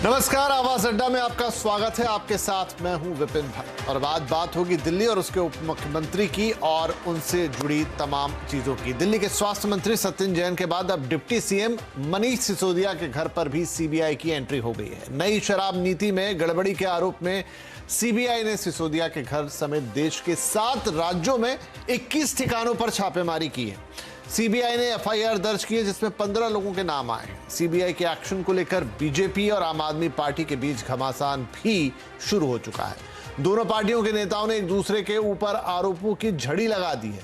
नमस्कार, आवाज अड्डा में आपका स्वागत है। आपके साथ मैं हूं विपिन भट्ट और आज बात होगी दिल्ली और उसके उप मुख्यमंत्री की और उनसे जुड़ी तमाम चीजों की। दिल्ली के स्वास्थ्य मंत्री सत्येंद्र जैन के बाद अब डिप्टी सीएम मनीष सिसोदिया के घर पर भी सीबीआई की एंट्री हो गई है। नई शराब नीति में गड़बड़ी के आरोप में सीबीआई ने सिसोदिया के घर समेत देश के 7 राज्यों में 21 ठिकानों पर छापेमारी की है। सीबीआई ने एफआईआर दर्ज की है जिसमें 15 लोगों के नाम आए हैं। सीबीआई के एक्शन को लेकर बीजेपी और आम आदमी पार्टी के बीच घमासान भी शुरू हो चुका है। दोनों पार्टियों के नेताओं ने एक दूसरे के ऊपर आरोपों की झड़ी लगा दी है।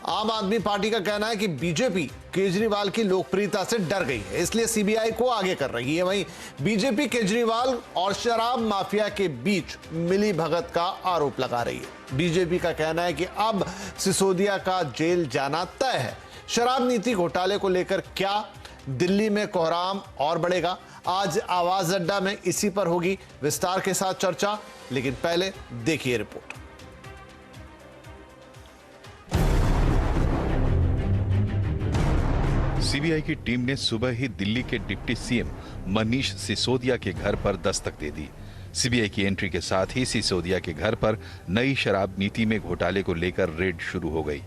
आम आदमी पार्टी का कहना है कि बीजेपी केजरीवाल की लोकप्रियता से डर गई है, इसलिए सीबीआई को आगे कर रही है। वहीं बीजेपी केजरीवाल और शराब माफिया के बीच मिली भगत का आरोप लगा रही है। बीजेपी का कहना है कि अब सिसोदिया का जेल जाना तय है। शराब नीति घोटाले को लेकर क्या दिल्ली में कोहराम और बढ़ेगा? आज आवाज अड्डा में इसी पर होगी विस्तार के साथ चर्चा, लेकिन पहले देखिए रिपोर्ट। सीबीआई की टीम ने सुबह ही दिल्ली के डिप्टी सीएम मनीष सिसोदिया के घर पर दस्तक दे दी। सीबीआई की एंट्री के साथ ही सिसोदिया के घर पर नई शराब नीति में घोटाले को लेकर रेड शुरू हो गई।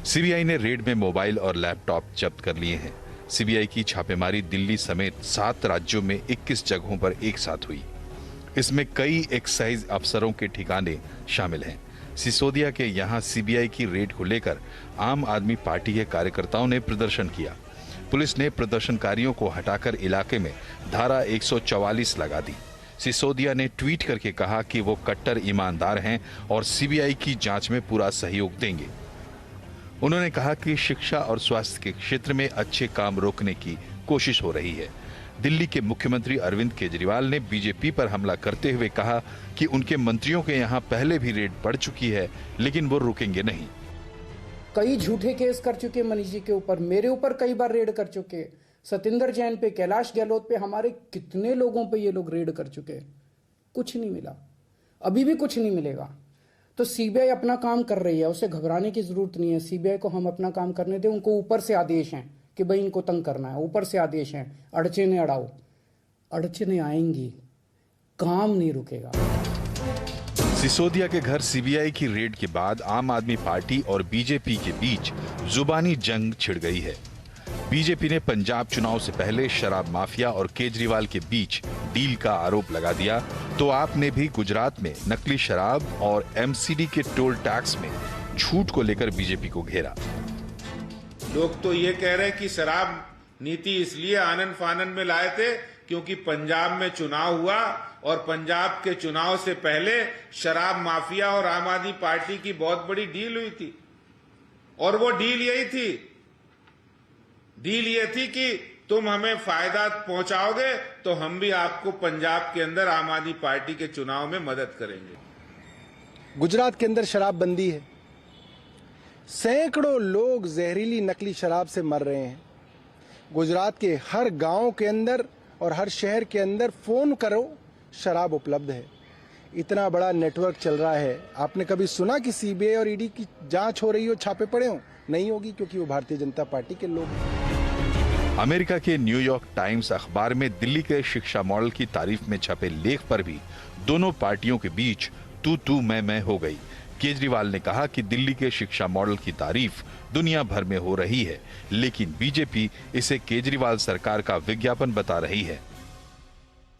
सीबीआई ने रेड में मोबाइल और लैपटॉप जब्त कर लिए हैं। सीबीआई की छापेमारी दिल्ली समेत 7 राज्यों में 21 जगहों पर एक साथ हुई। इसमें कई एक्साइज अफसरों के ठिकाने शामिल हैं। सिसोदिया के यहां सीबीआई की रेड को लेकर आम आदमी पार्टी के कार्यकर्ताओं ने प्रदर्शन किया। पुलिस ने प्रदर्शनकारियों को हटाकर इलाके में धारा 144 लगा दी। सिसोदिया ने ट्वीट करके कहा कि वो कट्टर ईमानदार हैं और सीबीआई की जांच में पूरा सहयोग देंगे। उन्होंने कहा कि शिक्षा और स्वास्थ्य के क्षेत्र में अच्छे काम रोकने की कोशिश हो रही है। दिल्ली के मुख्यमंत्री अरविंद केजरीवाल ने बीजेपी पर हमला करते हुए कहा कि उनके मंत्रियों के यहां पहले भी रेड पड़ चुकी है, लेकिन वो रुकेंगे नहीं। कई झूठे केस कर चुके मनीष जी के ऊपर, मेरे ऊपर कई बार रेड कर चुके, सत्येंद्र जैन पे, कैलाश गहलोत पे, हमारे कितने लोगों पे ये लोग रेड कर चुके, कुछ नहीं मिला, अभी भी कुछ नहीं मिलेगा। तो सीबीआई अपना काम कर रही है, उसे घबराने की जरूरत नहीं है। सीबीआई को हम अपना काम करने दें। उनको ऊपर से आदेश हैं कि भाई इनको तंग करना है, ऊपर से आदेश हैं, अड़चने अड़ाओ। अड़चने आएंगी, काम नहीं रुकेगा। सिसोदिया के घर सीबीआई की रेड के बाद आम आदमी पार्टी और बीजेपी के बीच जुबानी जंग छिड़ गई है। बीजेपी ने पंजाब चुनाव से पहले शराब माफिया और केजरीवाल के बीच डील का आरोप लगा दिया, तो आपने भी गुजरात में नकली शराब और एमसीडी के टोल टैक्स में झूठ को लेकर बीजेपी को घेरा। लोग तो ये कह रहे हैं कि शराब नीति इसलिए आनन फानन में लाए थे क्योंकि पंजाब में चुनाव हुआ और पंजाब के चुनाव से पहले शराब माफिया और आम आदमी पार्टी की बहुत बड़ी डील हुई थी। और वो डील यही थी, डील ये थी कि तुम हमें फायदा पहुंचाओगे तो हम भी आपको पंजाब के अंदर आम आदमी पार्टी के चुनाव में मदद करेंगे। गुजरात के अंदर शराबबंदी है, सैकड़ों लोग जहरीली नकली शराब से मर रहे हैं। गुजरात के हर गांव के अंदर और हर शहर के अंदर फोन करो, शराब उपलब्ध है। इतना बड़ा नेटवर्क चल रहा है। आपने कभी सुना कि सीबीआई और ईडी की जांच हो रही हो, छापे पड़े हो? नहीं होगी, क्योंकि वो भारतीय जनता पार्टी के लोग हैं। अमेरिका के न्यूयॉर्क टाइम्स अखबार में दिल्ली के शिक्षा मॉडल की तारीफ में छपे लेख पर भी दोनों पार्टियों के बीच तू मैं हो गई। केजरीवाल ने कहा कि दिल्ली के शिक्षा मॉडल की तारीफ दुनिया भर में हो रही है, लेकिन बीजेपी इसे केजरीवाल सरकार का विज्ञापन बता रही है।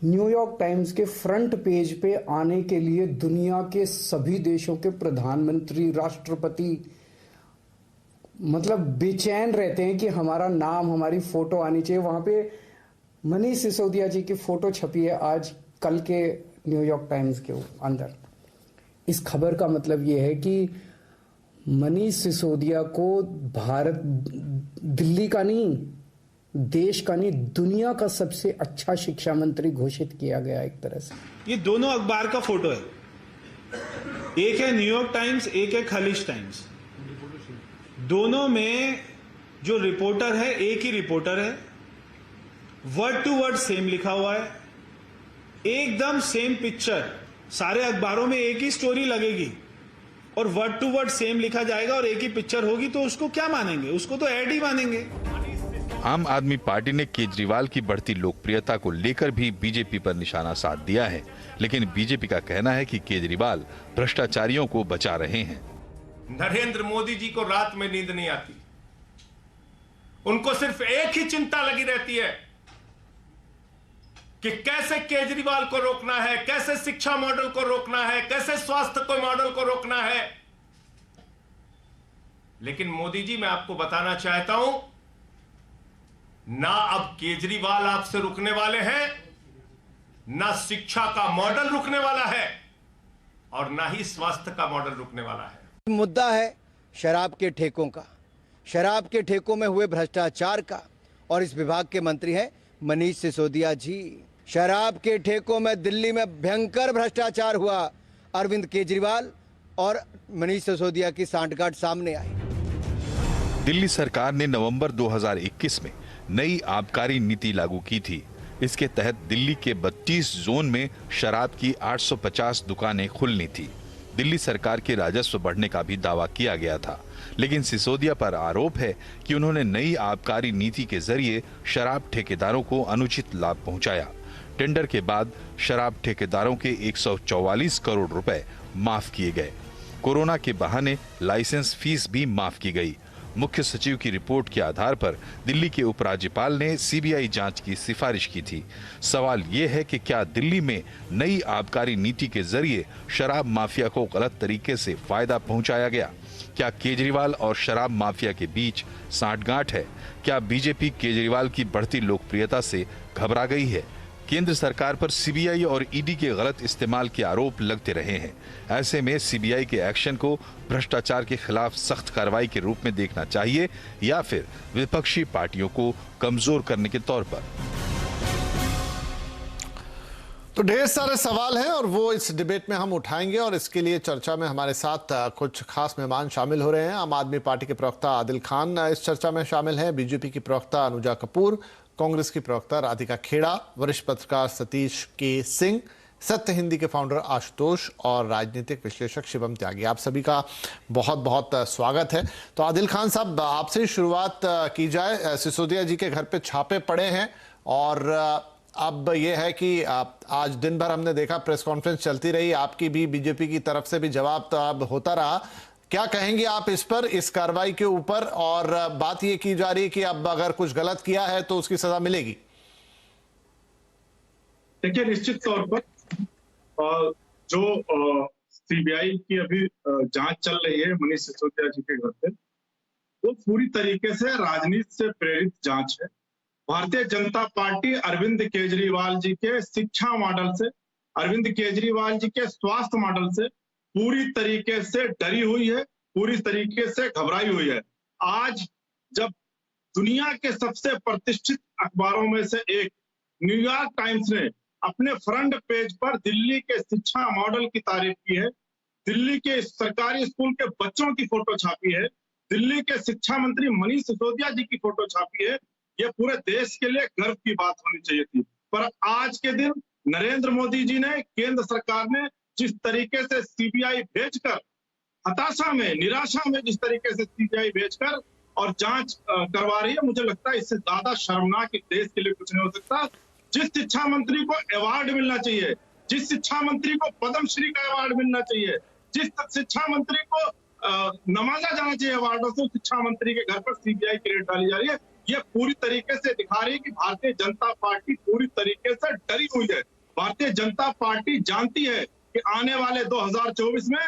न्यूयॉर्क टाइम्स के फ्रंट पेज पे आने के लिए दुनिया के सभी देशों के प्रधानमंत्री, राष्ट्रपति मतलब बेचैन रहते हैं कि हमारा नाम, हमारी फोटो आनी चाहिए। वहां पे मनीष सिसोदिया जी की फोटो छपी है आज कल के न्यूयॉर्क टाइम्स के अंदर। इस खबर का मतलब यह है कि मनीष सिसोदिया को भारत, दिल्ली का नहीं, देश का नहीं, दुनिया का सबसे अच्छा शिक्षा मंत्री घोषित किया गया एक तरह से। ये दोनों अखबार का फोटो है, एक है न्यूयॉर्क टाइम्स, एक है खलीज टाइम्स। दोनों में जो रिपोर्टर है एक ही रिपोर्टर है, वर्ड टू वर्ड सेम लिखा हुआ है, एकदम सेम पिक्चर। सारे अखबारों में एक ही स्टोरी लगेगी और वर्ड टू वर्ड सेम लिखा जाएगा और एक ही पिक्चर होगी, तो उसको क्या मानेंगे? उसको तो ऐड ही मानेंगे। आम आदमी पार्टी ने केजरीवाल की बढ़ती लोकप्रियता को लेकर भी बीजेपी पर निशाना साध दिया है, लेकिन बीजेपी का कहना है कि केजरीवाल भ्रष्टाचारियों को बचा रहे हैं। नरेंद्र मोदी जी को रात में नींद नहीं आती, उनको सिर्फ एक ही चिंता लगी रहती है कि कैसे केजरीवाल को रोकना है, कैसे शिक्षा मॉडल को रोकना है, कैसे स्वास्थ्य को मॉडल को रोकना है। लेकिन मोदी जी, मैं आपको बताना चाहता हूं, ना अब केजरीवाल आपसे रुकने वाले हैं, ना शिक्षा का मॉडल रुकने वाला है और ना ही स्वास्थ्य का मॉडल रुकने वाला है। मुद्दा है शराब के ठेकों का, शराब के ठेकों में हुए भ्रष्टाचार का, और इस विभाग के मंत्री हैं मनीष सिसोदिया जी। शराब के ठेकों में दिल्ली में भयंकर भ्रष्टाचार हुआ। अरविंद केजरीवाल और मनीष सिसोदिया की सांठगांठ सामने आई। दिल्ली सरकार ने नवंबर 2021 में नई आबकारी नीति लागू की थी। इसके तहत दिल्ली के 32 जोन में शराब की 850 दुकानें खुलनी थी। दिल्ली सरकार के राजस्व बढ़ने का भी दावा किया गया था, लेकिन सिसोदिया पर आरोप है कि उन्होंने नई आबकारी नीति के जरिए शराब ठेकेदारों को अनुचित लाभ पहुंचाया। टेंडर के बाद शराब ठेकेदारों के 144 करोड़ रुपए माफ किए गए। कोरोना के बहाने लाइसेंस फीस भी माफ की गई। मुख्य सचिव की रिपोर्ट के आधार पर दिल्ली के उपराज्यपाल ने सीबीआई जांच की सिफारिश की थी। सवाल ये है कि क्या दिल्ली में नई आबकारी नीति के जरिए शराब माफिया को गलत तरीके से फायदा पहुंचाया गया? क्या केजरीवाल और शराब माफिया के बीच सांठगांठ है? क्या बीजेपी केजरीवाल की बढ़ती लोकप्रियता से घबरा गई है? केंद्र सरकार पर सीबीआई और ईडी के गलत इस्तेमाल के आरोप लगते रहे हैं। ऐसे में सीबीआई के एक्शन को भ्रष्टाचार के खिलाफ सख्त कार्रवाई के रूप में देखना चाहिए या फिर विपक्षी पार्टियों को कमजोर करने के तौर पर? तो ढेर सारे सवाल हैं और वो इस डिबेट में हम उठाएंगे, और इसके लिए चर्चा में हमारे साथ कुछ खास मेहमान शामिल हो रहे हैं। आम आदमी पार्टी के प्रवक्ता आदिल खान इस चर्चा में शामिल हैं, बीजेपी की प्रवक्ता अनुजा कपूर, कांग्रेस की प्रवक्ता राधिका खेड़ा, वरिष्ठ पत्रकार सतीश के सिंह, सत्य हिंदी के फाउंडर आशुतोष और राजनीतिक विश्लेषक शिवम त्यागी। आप सभी का बहुत बहुत स्वागत है। तो आदिल खान साहब, आपसे शुरुआत की जाए। सिसोदिया जी के घर पे छापे पड़े हैं और अब ये है कि आज दिन भर हमने देखा प्रेस कॉन्फ्रेंस चलती रही, आपकी भी बीजेपी की तरफ से भी जवाब तो अब होता रहा। क्या कहेंगे आप इस पर, इस कार्रवाई के ऊपर? और बात ये की जा रही है कि अब अगर कुछ गलत किया है तो उसकी सजा मिलेगी। देखिए, निश्चित तौर पर जो सीबीआई की अभी जांच चल रही है मनीष सिसोदिया जी के घर पे, वो पूरी तरीके से राजनीति से प्रेरित जांच है। भारतीय जनता पार्टी अरविंद केजरीवाल जी के शिक्षा मॉडल से, अरविंद केजरीवाल जी के स्वास्थ्य मॉडल से पूरी तरीके से डरी हुई है, पूरी तरीके से घबराई हुई है। आज जब दुनिया के सबसे प्रतिष्ठित अखबारों में से एक न्यूयॉर्क टाइम्स ने अपने फ्रंट पेज पर दिल्ली के शिक्षा मॉडल की तारीफ की है, दिल्ली के सरकारी स्कूल के बच्चों की फोटो छापी है, दिल्ली के शिक्षा मंत्री मनीष सिसोदिया जी की फोटो छापी है, ये पूरे देश के लिए गर्व की बात होनी चाहिए थी। पर आज के दिन नरेंद्र मोदी जी ने, केंद्र सरकार ने जिस तरीके से सीबीआई भेजकर, हताशा में, निराशा में जिस तरीके से सीबीआई भेजकर और जांच करवा रही है, मुझे लगता है इससे ज्यादा शर्मनाक इस देश के लिए कुछ नहीं हो सकता। जिस शिक्षा मंत्री को अवार्ड मिलना चाहिए, जिस शिक्षा मंत्री को पद्मश्री का अवार्ड मिलना चाहिए, जिस शिक्षा मंत्री को नवाजा जाना चाहिए अवार्डों से, शिक्षा मंत्री के घर पर सीबीआई की रेड डाली जा रही है। ये पूरी तरीके से दिखा रही है कि भारतीय जनता पार्टी पूरी तरीके से डरी हुई है। भारतीय जनता पार्टी जानती है कि आने वाले 2024 में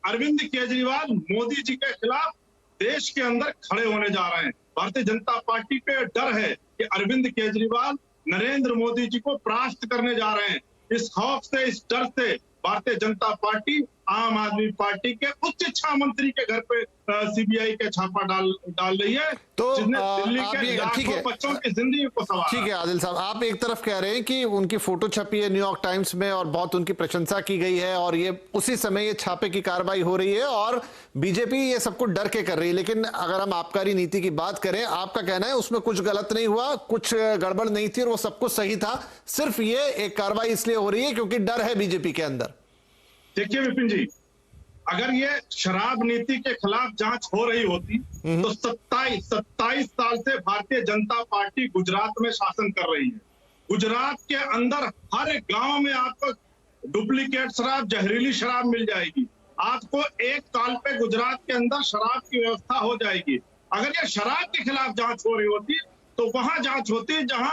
अरविंद केजरीवाल मोदी जी के खिलाफ देश के अंदर खड़े होने जा रहे हैं। भारतीय जनता पार्टी पे डर है कि अरविंद केजरीवाल नरेंद्र मोदी जी को परास्त करने जा रहे हैं। इस खौफ से, इस डर से भारतीय जनता पार्टी आम आदमी पार्टी के उच्च शिक्षा मंत्री के घर पे सीबीआई के छापा डाल रही है, तो जिसने दिल्ली आप के ठीक लाखों है, बच्चों की जिंदगी को सवार। ठीक है आदिल साहब, आप एक तरफ कह रहे हैं कि उनकी फोटो छपी है न्यूयॉर्क टाइम्स में और बहुत उनकी प्रशंसा की गई है, और ये उसी समय ये छापे की कार्रवाई हो रही है और बीजेपी ये सब कुछ डर के कर रही है। लेकिन अगर हम आबकारी नीति की बात करें, आपका कहना है उसमें कुछ गलत नहीं हुआ, कुछ गड़बड़ नहीं थी और वो सब कुछ सही था, सिर्फ ये एक कार्रवाई इसलिए हो रही है क्योंकि डर है बीजेपी के अंदर। देखिए विपिन जी, अगर ये शराब नीति के खिलाफ जांच हो रही होती तो 27 साल से भारतीय जनता पार्टी गुजरात में शासन कर रही है। गुजरात के अंदर हर गांव में आपको डुप्लीकेट शराब, जहरीली शराब मिल जाएगी। आपको एक साल पे गुजरात के अंदर शराब की व्यवस्था हो जाएगी। अगर ये शराब के खिलाफ जांच हो रही होती तो वहां जांच होती जहां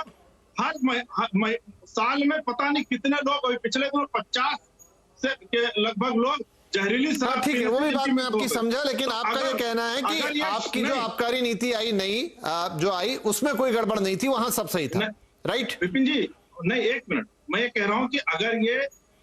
हर साल में पता नहीं कितने लोग, पिछले दिनों 50 से के लगभग लोग जहरीली शराब। ठीक है, वो भी बात मैं आपकी समझा, लेकिन आपका ये कहना है कि आपकी जो आबकारी नीति आई नई जो आई उसमें कोई गड़बड़ नहीं थी, वहां सब सही था, राइट? विपिन जी नहीं, एक मिनट, मैं ये कह रहा हूं कि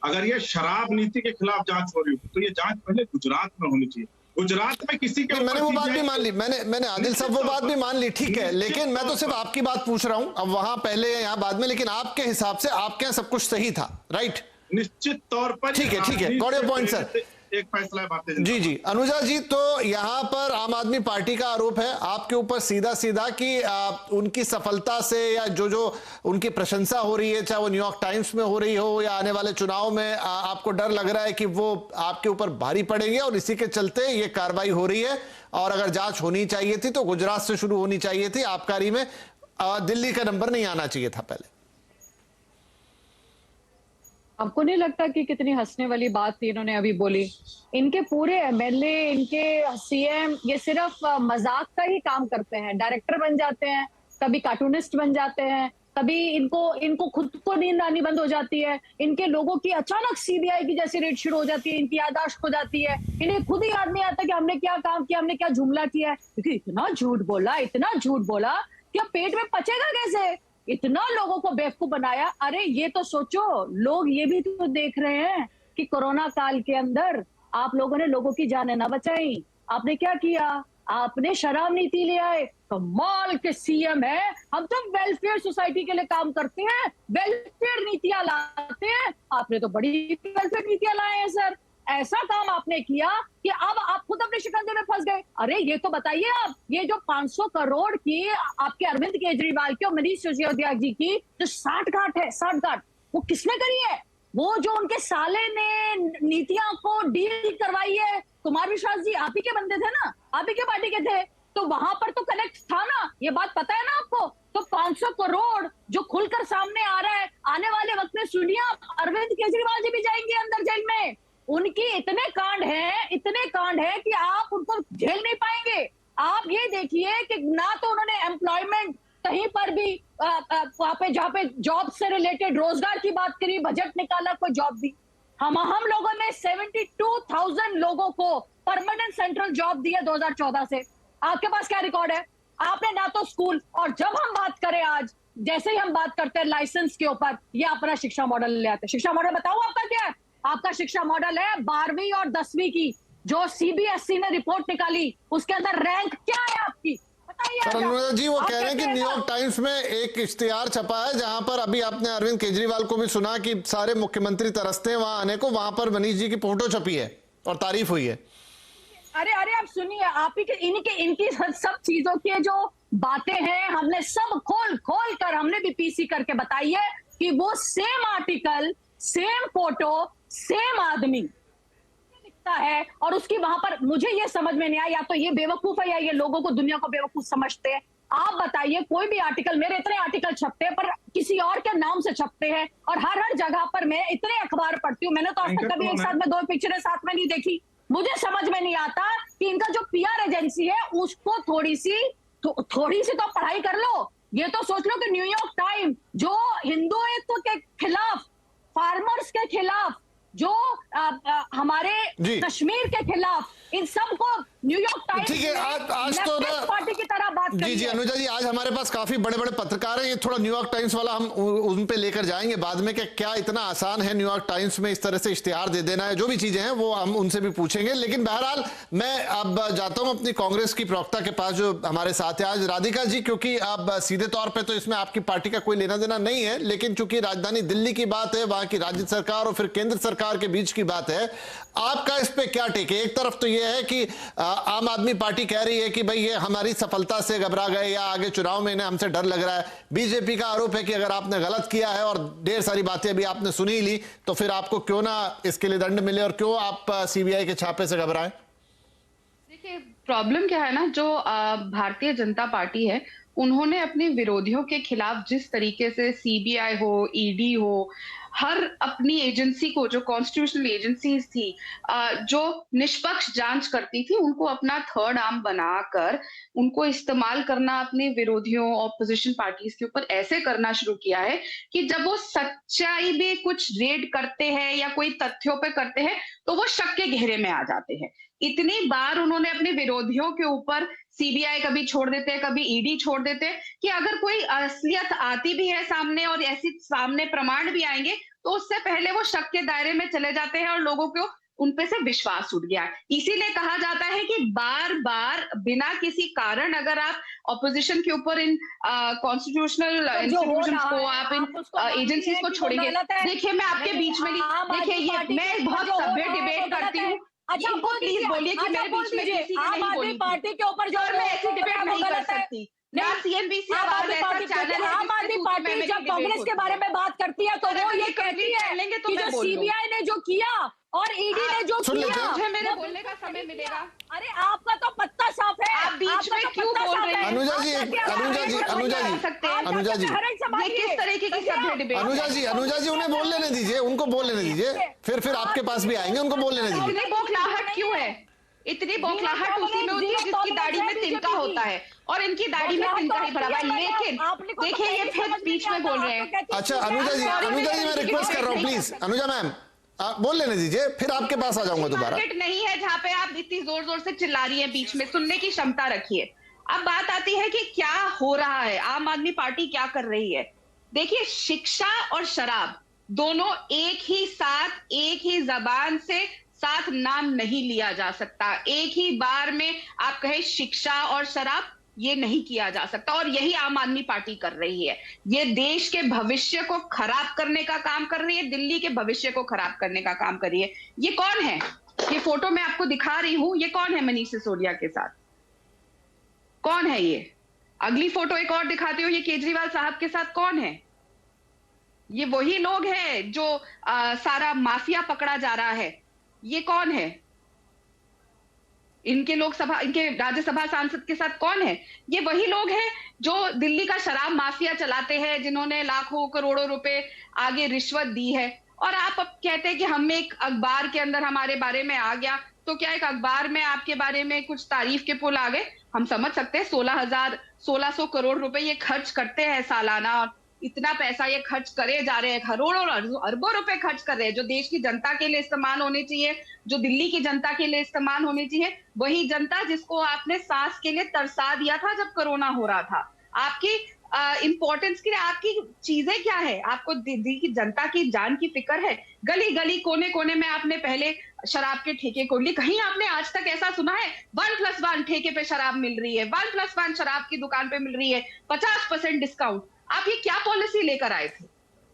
अगर ये शराब नीति के खिलाफ जांच हो रही हो तो ये जांच पहले गुजरात में होनी चाहिए। गुजरात में किसी के मैंने वो बात भी मान ली, मैंने आदिल साहब वो बात भी मान ली, ठीक है, लेकिन मैं तो सिर्फ आपकी बात पूछ रहा हूं, अब वहां पहले यहाँ बाद में, लेकिन आपके हिसाब से आपके यहाँ सब कुछ सही था, राइट? निश्चित तौर पर। ठीक है, गॉट योर पॉइंट सर। एक फैसला है भारतीय जनता। जी अनुजा जी, तो यहाँ पर आम आदमी पार्टी का आरोप है आपके ऊपर सीधा कि उनकी सफलता से या जो उनकी प्रशंसा हो रही है, चाहे वो न्यूयॉर्क टाइम्स में हो रही हो या आने वाले चुनाव में, आपको डर लग रहा है कि वो आपके ऊपर भारी पड़ेंगे और इसी के चलते ये कार्रवाई हो रही है। और अगर जांच होनी चाहिए थी तो गुजरात से शुरू होनी चाहिए थी, आबकारी में दिल्ली का नंबर नहीं आना चाहिए था पहले। आपको नहीं लगता कि कितनी हंसने वाली बात थी इन्होंने अभी बोली? इनके पूरे एमएलए, इनके सीएम ये सिर्फ मजाक का ही काम करते हैं, डायरेक्टर बन जाते हैं, कभी कार्टूनिस्ट बन जाते हैं, कभी इनको खुद को नींद आनी बंद हो जाती है, इनके लोगों की अचानक सीबीआई की जैसी रेड शुरू हो जाती है, इनकी याददाश्त खो जाती है, इन्हें खुद ही याद नहीं आता कि हमने क्या काम किया, हमने क्या जुमला किया है, क्योंकि इतना झूठ बोला क्या पेट में पचेगा कैसे? इतना लोगों को बेवकूफ बनाया। अरे ये तो सोचो, लोग ये भी तो देख रहे हैं कि कोरोना काल के अंदर आप लोगों ने लोगों की जानें ना बचाई। आपने क्या किया? आपने शराब नीति ले आए। कमाल के सीएम है। हम तो वेलफेयर सोसाइटी के लिए काम करते हैं, वेलफेयर नीतियां लाते हैं। आपने तो बड़ी वेलफेयर नीतियां लाए हैं सर। ऐसा काम आपने किया कि अब आप खुद अपने शिकंजे में फंस गए। अरे ये तो बताइए आप, ये जो 500 करोड़ की आपके अरविंद केजरीवाल की और मनीष सिसोदिया जी की जो 60 गांठ वो किसने करी है? वो जो उनके साले ने नीतियां को डील करवाई है, कुमार विश्वास जी आप ही के बंदे थे ना, आप ही के पार्टी के थे, तो वहां पर तो कनेक्ट था ना, ये बात पता है ना आपको। तो 500 करोड़ जो खुलकर सामने आ रहा है, आने वाले वक्त में सुनिए आप, अरविंद केजरीवाल जी भी जाएंगे अंदर जेल में। उनकी इतने कांड हैं कि आप उनको झेल नहीं पाएंगे। आप ये देखिए कि ना तो उन्होंने एम्प्लॉयमेंट कहीं पर भी वहां पे जहां पे जॉब से रिलेटेड रोजगार की बात करी, बजट निकाला, कोई जॉब दी। हम लोगों ने 72,000 लोगों को परमानेंट सेंट्रल जॉब दी है 2014 से। आपके पास क्या रिकॉर्ड है? आपने ना तो स्कूल, और जब हम बात करें आज, जैसे ही हम बात करते हैं लाइसेंस के ऊपर, ये अपना शिक्षा मॉडल ले आते हैं। शिक्षा मॉडल बताओ आपका क्या है? आपका शिक्षा मॉडल है 12वीं और 10वीं की जो सीबीएसई ने रिपोर्ट निकाली, उसके अंदर रैंक क्या है आपकी? बताइए जी। वो कह रहे हैं कि न्यूयॉर्क टाइम्स में एक इश्तिहार छपा है जहां पर अभी आपने अरविंद केजरीवाल को भी सुना कि सारे मुख्यमंत्री तरसते हैं वहां आने को, वहां पर मनीष जी की फोटो छपी है और तारीफ हुई है। अरे आप सुनिए, आप ही के इनकी सब चीजों की जो बातें हैं, हमने सब खोल कर हमने भी पीसी करके बताई है कि वो same article, same photo, same आदमी दिखता है। और उसकी वहां पर मुझे ये समझ में नहीं आया, या तो ये बेवकूफ है या ये लोगों को, दुनिया को बेवकूफ समझते हैं। आप बताइए, कोई भी आर्टिकल, मेरे इतने आर्टिकल छपते हैं पर किसी और के नाम से छपते हैं, और हर जगह पर मैं इतने अखबार पढ़ती हूँ, मैंने तो आज तक कभी एक साथ में 2 पिक्चरें साथ में नहीं देखी। मुझे समझ में नहीं आता कि इनका जो पीआर एजेंसी है उसको थोड़ी सी तो पढ़ाई कर लो। ये तो सोच लो कि न्यूयॉर्क टाइम जो हिंदुत्व के खिलाफ, फार्मर्स के खिलाफ, जो हमारे कश्मीर के खिलाफ, इन सबको न्यूयॉर्क टाइम्स, ठीक है, आज तो पार्टी की तरह बात कर। जी अनुजा जी, आज हमारे पास काफी बड़े बड़े पत्रकार हैं, ये थोड़ा न्यूयॉर्क टाइम्स वाला हम उन पे लेकर जाएंगे बाद में, क्या इतना आसान है न्यूयॉर्क टाइम्स में इस तरह से इश्तिहार दे देना है, जो भी चीजें हैं वो हम उनसे भी पूछेंगे। लेकिन बहरहाल मैं अब जाता हूं अपनी कांग्रेस की प्रवक्ता के पास जो हमारे साथ है आज, राधिका जी, क्योंकि अब सीधे तौर पर तो इसमें आपकी पार्टी का कोई लेना देना नहीं है, लेकिन चूंकि राजधानी दिल्ली की बात है, वहां की राज्य सरकार और फिर केंद्र सरकार के बीच की बात है, आपका इस पे क्या टेक है? एक तरफ तो यह है कि आम आदमी पार्टी कह रही है कि भाई ये हमारी सफलता से घबरा गए या आगे चुनाव में इन्हें हमसे डर लग रहा है। बीजेपी का आरोप है कि अगर आपने गलत किया है और ढेर सारी बातें अभी आपने सुनी ली तो फिर आपको क्यों ना इसके लिए दंड मिले और क्यों आप सीबीआई के छापे से घबराएं। देखिए प्रॉब्लम क्या है ना, जो भारतीय जनता पार्टी है उन्होंने अपने विरोधियों के खिलाफ जिस तरीके से सीबीआई हो, ईडी हो, हर अपनी एजेंसी को, जो कॉन्स्टिट्यूशनल एजेंसीज थी जो निष्पक्ष जांच करती थी, उनको अपना थर्ड आर्म बनाकर उनको इस्तेमाल करना अपने विरोधियों, ऑपोजिशन पार्टीज के ऊपर ऐसे करना शुरू किया है कि जब वो सच्चाई में कुछ रेड करते हैं या कोई तथ्यों पे करते हैं तो वो शक के घेरे में आ जाते हैं। इतनी बार उन्होंने अपने विरोधियों के ऊपर सीबीआई कभी छोड़ देते हैं, कभी ईडी छोड़ देते हैं, कि अगर कोई असलियत आती भी है सामने और ऐसी सामने प्रमाण भी आएंगे तो उससे पहले वो शक के दायरे में चले जाते हैं और लोगों को उनपे से विश्वास उठ गया है। इसीलिए कहा जाता है कि बार बार बिना किसी कारण अगर आप ऑपोजिशन के ऊपर इन कॉन्स्टिट्यूशनल इंस्टीट्यूशंस को, आप इन एजेंसीज को छोड़ेंगे। देखिए मैं आपके बीच में देखिए ये मैं बहुत सभ्य डिबेट करती हूँ। अच्छा प्लीज बोलिए कि मेरे बीच में किसी ने नहीं बोली पार्टी के ऊपर जो मैं ऐसी डिबेट नहीं कर सकती। ना सीएनबीसी आम आदमी पार्टी जब कांग्रेस के बारे में बात करती है तो वो ये कहती है कि जो सीबीआई ने जो किया और ईडी ने जो किया, मुझे मेरे बोलने का समय मिलेगा। अरे आपका तो पत्ता साफ है, आप बीच में क्यों बोल रहे हैं? अनुजा जी ये किस तरीके की सभ्य डिबेट? अनुजा जी उन्हें बोल लेने दीजिए, उनको बोल लेने दीजिए, फिर आपके पास भी आएंगे, उनको बोल लेने दीजिए। इतनी बौखलाहट क्यों है? इतनी बौखलाहट उसी में होती है जिसकी दाढ़ी में तिनका होता है और इनकी दाढ़ी में तिनका ही भरा हुआ है। लेकिन देखिए ये फिर बीच में बोल रहे हैं। अच्छा अनुजा जी मैं रिक्वेस्ट कर रहा हूँ, प्लीज अनुजा मैम बोल लेने दीजिए, फिर आपके पास आ जाऊंगा दोबारा। नहीं है जहाँ पे आप इतनी जोर जोर से चिल्ला रही है, बीच में सुनने की क्षमता रखिए। अब बात आती है कि क्या हो रहा है, आम आदमी पार्टी क्या कर रही है। देखिए शिक्षा और शराब दोनों एक ही साथ, एक ही जबान से साथ नाम नहीं लिया जा सकता। एक ही बार में आप कहे शिक्षा और शराब, ये नहीं किया जा सकता और यही आम आदमी पार्टी कर रही है। ये देश के भविष्य को खराब करने का काम कर रही है, दिल्ली के भविष्य को खराब करने का काम कर रही है। ये कौन है? ये फोटो मैं आपको दिखा रही हूं, ये कौन है मनीष सिसोदिया के साथ? कौन है ये? अगली फोटो एक और दिखाती हूँ, ये केजरीवाल साहब के साथ कौन है? ये वही लोग हैं जो सारा माफिया पकड़ा जा रहा है। ये कौन है? इनके लोकसभा, इनके राज्यसभा सांसद के साथ कौन है? ये वही लोग हैं जो दिल्ली का शराब माफिया चलाते हैं, जिन्होंने लाखों करोड़ों रुपए आगे रिश्वत दी है। और आप अब कहते हैं कि हमें एक अखबार के अंदर हमारे बारे में आ गया, तो क्या एक अखबार में आपके बारे में कुछ तारीफ के पुल आ गए? हम समझ सकते हैं 1600 करोड़ रुपए ये खर्च करते हैं सालाना, और इतना पैसा ये खर्च करे जा रहे हैं, करोड़ों अरबों रुपए खर्च कर रहे हैं, जो देश की जनता के लिए इस्तेमाल होने चाहिए, जो दिल्ली की जनता के लिए इस्तेमाल होने चाहिए। वही जनता जिसको आपने सांस के लिए तरसा दिया था जब कोरोना हो रहा था। आपकी इंपॉर्टेंस के लिए आपकी चीजें क्या है? आपको दिल्ली की जनता की जान की फिक्र है? गली गली कोने कोने में आपने पहले शराब के ठेके खोल लिए। कहीं आपने आज तक ऐसा सुना है 1+1 ठेके पे शराब मिल रही है, 1+1 शराब की दुकान पे मिल रही है, 50% डिस्काउंट? आप ये क्या पॉलिसी लेकर आए थे?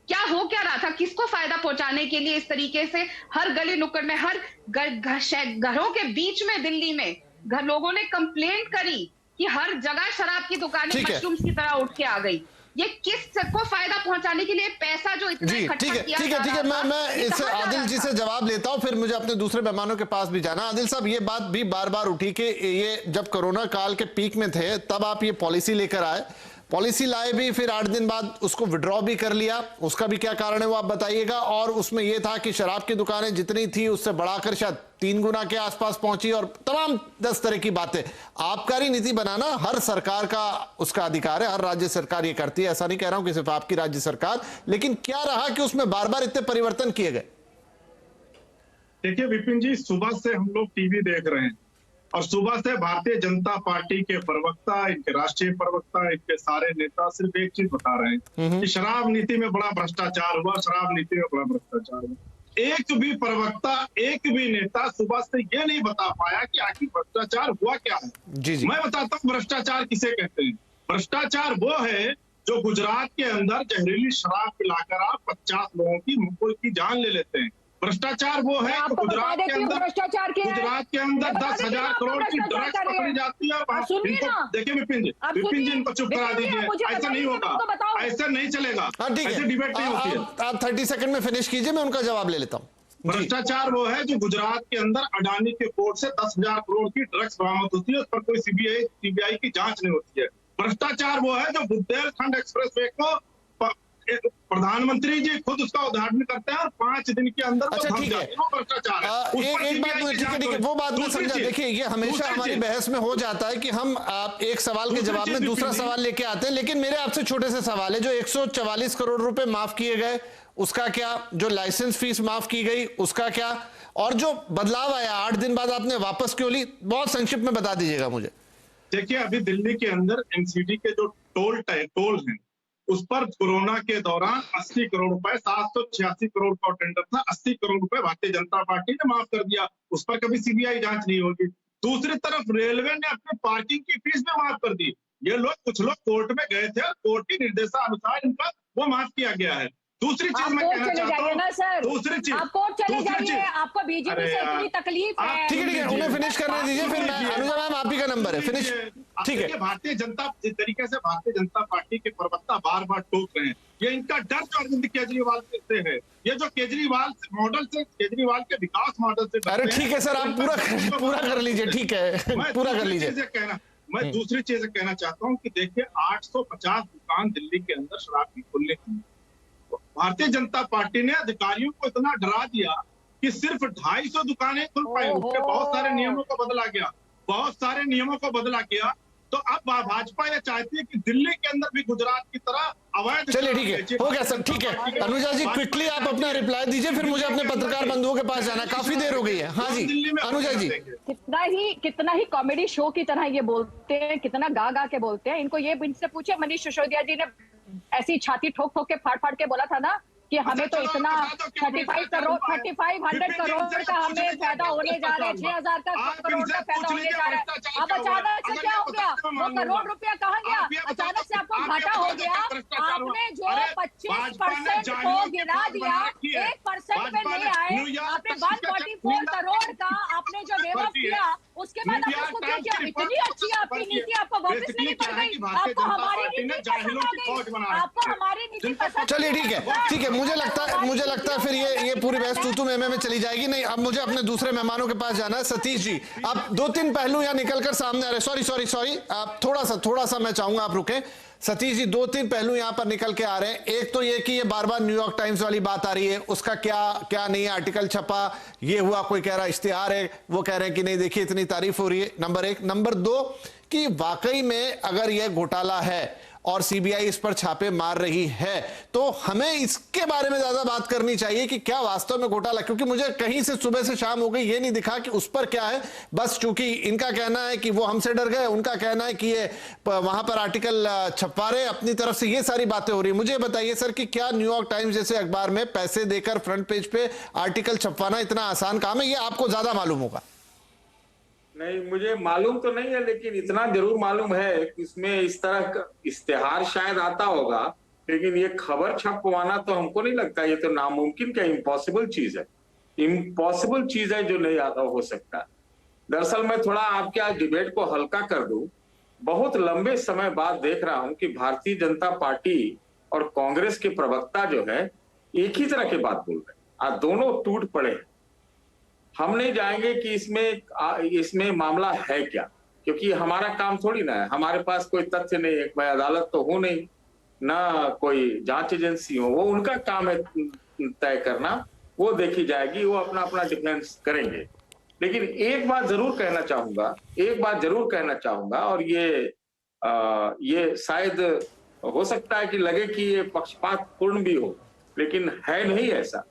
क्या हो क्या रहा था? किसको फायदा पहुंचाने के लिए इस तरीके से हर गली नुक्कड़ में, हर घरों के बीच में दिल्ली में लोगों ने कंप्लेंट करी कि हर जगह शराब की दुकानें मशरूम्स की तरह उठ के आ गई। ये किसको फायदा पहुंचाने के लिए पैसा जो इतना इकट्ठा किया? ठीक है मैं इससे आदिल जी से जवाब लेता हूं, फिर मुझे अपने दूसरे मेहमानों के पास भी जाना। आदिल साहब, ये बात भी बार बार उठी कि ये जब कोरोना काल के पीक में थे तब आप ये पॉलिसी लेकर आए, पॉलिसी लाए भी, फिर 8 दिन बाद उसको विड्रॉ भी कर लिया। उसका भी क्या कारण है वो आप बताइएगा। और उसमें यह था कि शराब की दुकानें जितनी थी उससे बढ़ाकर शायद 3 गुना के आसपास पहुंची और तमाम 10 तरह की बातें। आबकारी नीति बनाना हर सरकार का उसका अधिकार है, हर राज्य सरकार ये करती है, ऐसा नहीं कह रहा हूं कि सिर्फ आपकी राज्य सरकार, लेकिन क्या रहा कि उसमें बार बार इतने परिवर्तन किए गए? देखिए विपिन जी, सुबह से हम लोग टीवी देख रहे हैं और सुबह से भारतीय जनता पार्टी के प्रवक्ता, इनके राष्ट्रीय प्रवक्ता, इनके सारे नेता सिर्फ एक चीज बता रहे हैं कि शराब नीति में बड़ा भ्रष्टाचार हुआ, शराब नीति में बड़ा भ्रष्टाचार हुआ। एक भी प्रवक्ता, एक भी नेता सुबह से ये नहीं बता पाया कि आखिर भ्रष्टाचार हुआ क्या है। जी। मैं बताता हूँ भ्रष्टाचार किसे कहते हैं। भ्रष्टाचार वो है जो गुजरात के अंदर जहरीली शराब पिलाकर आप 50 लोगों की जान ले लेते हैं। भ्रष्टाचार वो है कि गुजरात के अंदर भ्रष्टाचार के 10,000 करोड़ की ड्रग्स पकड़ी जाती है। देखिए विपिन जी इनको चुप करा दीजिए, ऐसा नहीं होगा, ऐसा नहीं चलेगा, ऐसे डिबेट नहीं होती है। आप 30 सेकंड में फिनिश कीजिए, मैं उनका जवाब ले लेता हूँ। भ्रष्टाचार वो है जो गुजरात के अंदर अडानी के पोर्ट से 10,000 करोड़ की ड्रग्स बरामद होती है, उस पर कोई सीबीआई की जांच नहीं होती है। भ्रष्टाचार वो है जो बुंदेलखंड एक्सप्रेसवे को प्रधानमंत्री जी खुद उसका उद्घाटन करते हैं और 5 दिन के अंदर अच्छा ठीक है, एक बात ठीक है, वो बात मैं समझा। देखिए ये हमेशा हमारी बहस में हो जाता है कि हम एक सवाल के जवाब में दूसरा सवाल लेके आते हैं, लेकिन मेरे आपसे छोटे से सवाल है, जो 144 करोड़ रुपए माफ किए गए उसका क्या, जो लाइसेंस फीस माफ की गई उसका क्या, और जो बदलाव आया 8 दिन बाद आपने वापस क्यों ली, बहुत संक्षिप्त में बता दीजिएगा मुझे। देखिए अभी दिल्ली के अंदर एनसीडी के जो टोल हैं उस पर कोरोना के दौरान 80 करोड़ रुपए, 786 करोड़ का टेंडर था, 80 करोड़ रुपए भारतीय जनता पार्टी ने माफ कर दिया, उस पर कभी सीबीआई जांच नहीं होगी। दूसरी तरफ रेलवे ने अपनी पार्किंग की फीस भी माफ कर दी। ये लोग कुछ लोग कोर्ट में गए थे और कोर्ट के निर्देशानुसार इनका वो माफ किया गया है। दूसरी चीज मैं कहना चाहता हूँ, दूसरी चीज आप कोर्ट चले जाइए, आपको बीजेपी से इतनी तकलीफ है। ठीक है उन्हें फिनिश करने दीजिए, फिर अनुजा मैम आप ही का नंबर है, फिनिश ठीक है। भारतीय जनता जिस तरीके से भारतीय जनता पार्टी के प्रवक्ता बार बार टोक रहे हैं, ये इनका डर जो अरविंद केजरीवाल से है, ये जो केजरीवाल मॉडल से, केजरीवाल के विकास मॉडल से। अरे ठीक है सर, आप पूरा कर लीजिए, ठीक है पूरा कर लीजिए। मैं दूसरी चीज कहना चाहता हूँ कि देखिए 850 दुकान दिल्ली के अंदर शराब की खुलने की, भारतीय जनता पार्टी ने अधिकारियों को इतना डरा दिया कि सिर्फ 250 दुकानें खुल पाई, उसके बहुत सारे नियमों को बदला गया, बहुत सारे नियमों को बदला गया। तो अब भाजपा ये चाहती है कि दिल्ली के अंदर भी गुजरात की तरह अवैध। चलिए ठीक है, हो गया सर, ठीक है। अनुजा जी क्विकली आप अपना रिप्लाई दीजिए, फिर मुझे अपने पत्रकार बंधुओं के पास जाना, काफी देर हो गई है। हाँ जी अनुजा जी, कितना ही कॉमेडी शो की तरह ये बोलते हैं, कितना गा गा के बोलते हैं। इनको ये इनसे पूछे, मनीष सिसोदिया जी ने ऐसी छाती ठोक ठोक के फाड़ के बोला था ना कि हमें तो इतना 3500 करोड़ का हमें फायदा होने जा रहा है, 6000 करोड़ का फायदा होने जा रहा है। अब अचानक से क्या हो गया, वो करोड़ रुपया कहाँ गया, अचानक से आपको घाटा हो गया। आपने जो 25% को गिरा दिया, 1% पे नहीं आए, आपने 144 करोड़ का आपने जो वेव ऑफ किया, उसके बाद आपने उसको क्या किया। इतनी अच्छी आपकी नीति आपको वापस नहीं पड़ गई, आपको हमारी नीति पसंद आ गई, आपको हमारी नीति पसंद। चलिए ठीक है, मुझे लगता है फिर ये पूरी बहस तू में चली जाएगी। नहीं, अब मुझे अपने दूसरे मेहमानों के पास जाना है। सतीश जी, अब 2-3 पहलू यहाँ निकलकर सामने आ रहे। सॉरी, आप थोड़ा सा मैं चाहूंगा आप रुके। सतीश जी 2-3 पहलू यहां पर निकल के आ रहे हैं। एक तो ये कि ये बार बार न्यूयॉर्क टाइम्स वाली बात आ रही है, उसका क्या नहीं है, आर्टिकल छपा, ये हुआ, कोई कह रहा इश्तिहार है, वो कह रहे हैं कि नहीं देखिए इतनी तारीफ हो रही है, नंबर 1। नंबर 2 कि वाकई में अगर यह घोटाला है और सीबीआई इस पर छापे मार रही है, तो हमें इसके बारे में ज्यादा बात करनी चाहिए कि क्या वास्तव में घोटाला, क्योंकि मुझे कहीं से सुबह से शाम हो गई ये नहीं दिखा कि उस पर क्या है। बस चूंकि इनका कहना है कि वो हमसे डर गए, उनका कहना है कि ये वहां पर आर्टिकल छपवा रहे अपनी तरफ से, ये सारी बातें हो रही है। मुझे बताइए सर कि क्या न्यूयॉर्क टाइम्स जैसे अखबार में पैसे देकर फ्रंट पेज पे आर्टिकल छपवाना इतना आसान काम है, ये आपको ज्यादा मालूम होगा। नहीं, मुझे मालूम तो नहीं है, लेकिन इतना जरूर मालूम है कि इसमें इस तरह का इश्तिहार शायद आता होगा, लेकिन ये खबर छपवाना तो हमको नहीं लगता, ये तो नामुमकिन क्या, इम्पॉसिबल चीज है, इम्पॉसिबल चीज है जो नहीं आता हो सकता। दरअसल मैं थोड़ा आपके आज डिबेट को हल्का कर दूं, बहुत लंबे समय बाद देख रहा हूं कि भारतीय जनता पार्टी और कांग्रेस के प्रवक्ता जो है एक ही तरह की बात बोल रहे हैं, आज दोनों टूट पड़े हैं। हम नहीं जाएंगे कि इसमें मामला है क्या, क्योंकि हमारा काम थोड़ी ना है, हमारे पास कोई तथ्य नहीं है, मैं अदालत तो हूं नहीं, ना कोई जांच एजेंसी हो, वो उनका काम है तय करना, वो देखी जाएगी, वो अपना डिफेंस करेंगे। लेकिन एक बात जरूर कहना चाहूंगा, और ये शायद हो सकता है कि लगे कि ये पक्षपात पूर्ण भी हो, लेकिन है नहीं ऐसा।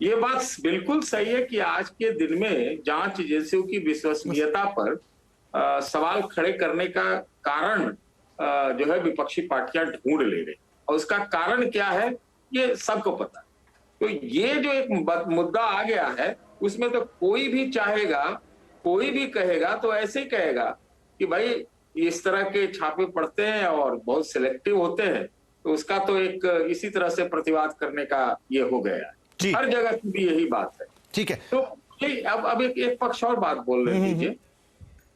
ये बात बिल्कुल सही है कि आज के दिन में जांच एजेंसियों की विश्वसनीयता पर सवाल खड़े करने का कारण जो है विपक्षी पार्टियां ढूंढ ले रही, और उसका कारण क्या है ये सबको पता है। तो ये जो एक मुद्दा आ गया है, उसमें तो कोई भी चाहेगा, कोई भी कहेगा तो ऐसे ही कहेगा कि भाई इस तरह के छापे पड़ते हैं और बहुत सिलेक्टिव होते हैं, तो उसका तो एक इसी तरह से प्रतिवाद करने का ये हो गया है। हर जगह की भी यही बात है। ठीक है। तो अब एक पक्ष और बात बोल रहे दीजिए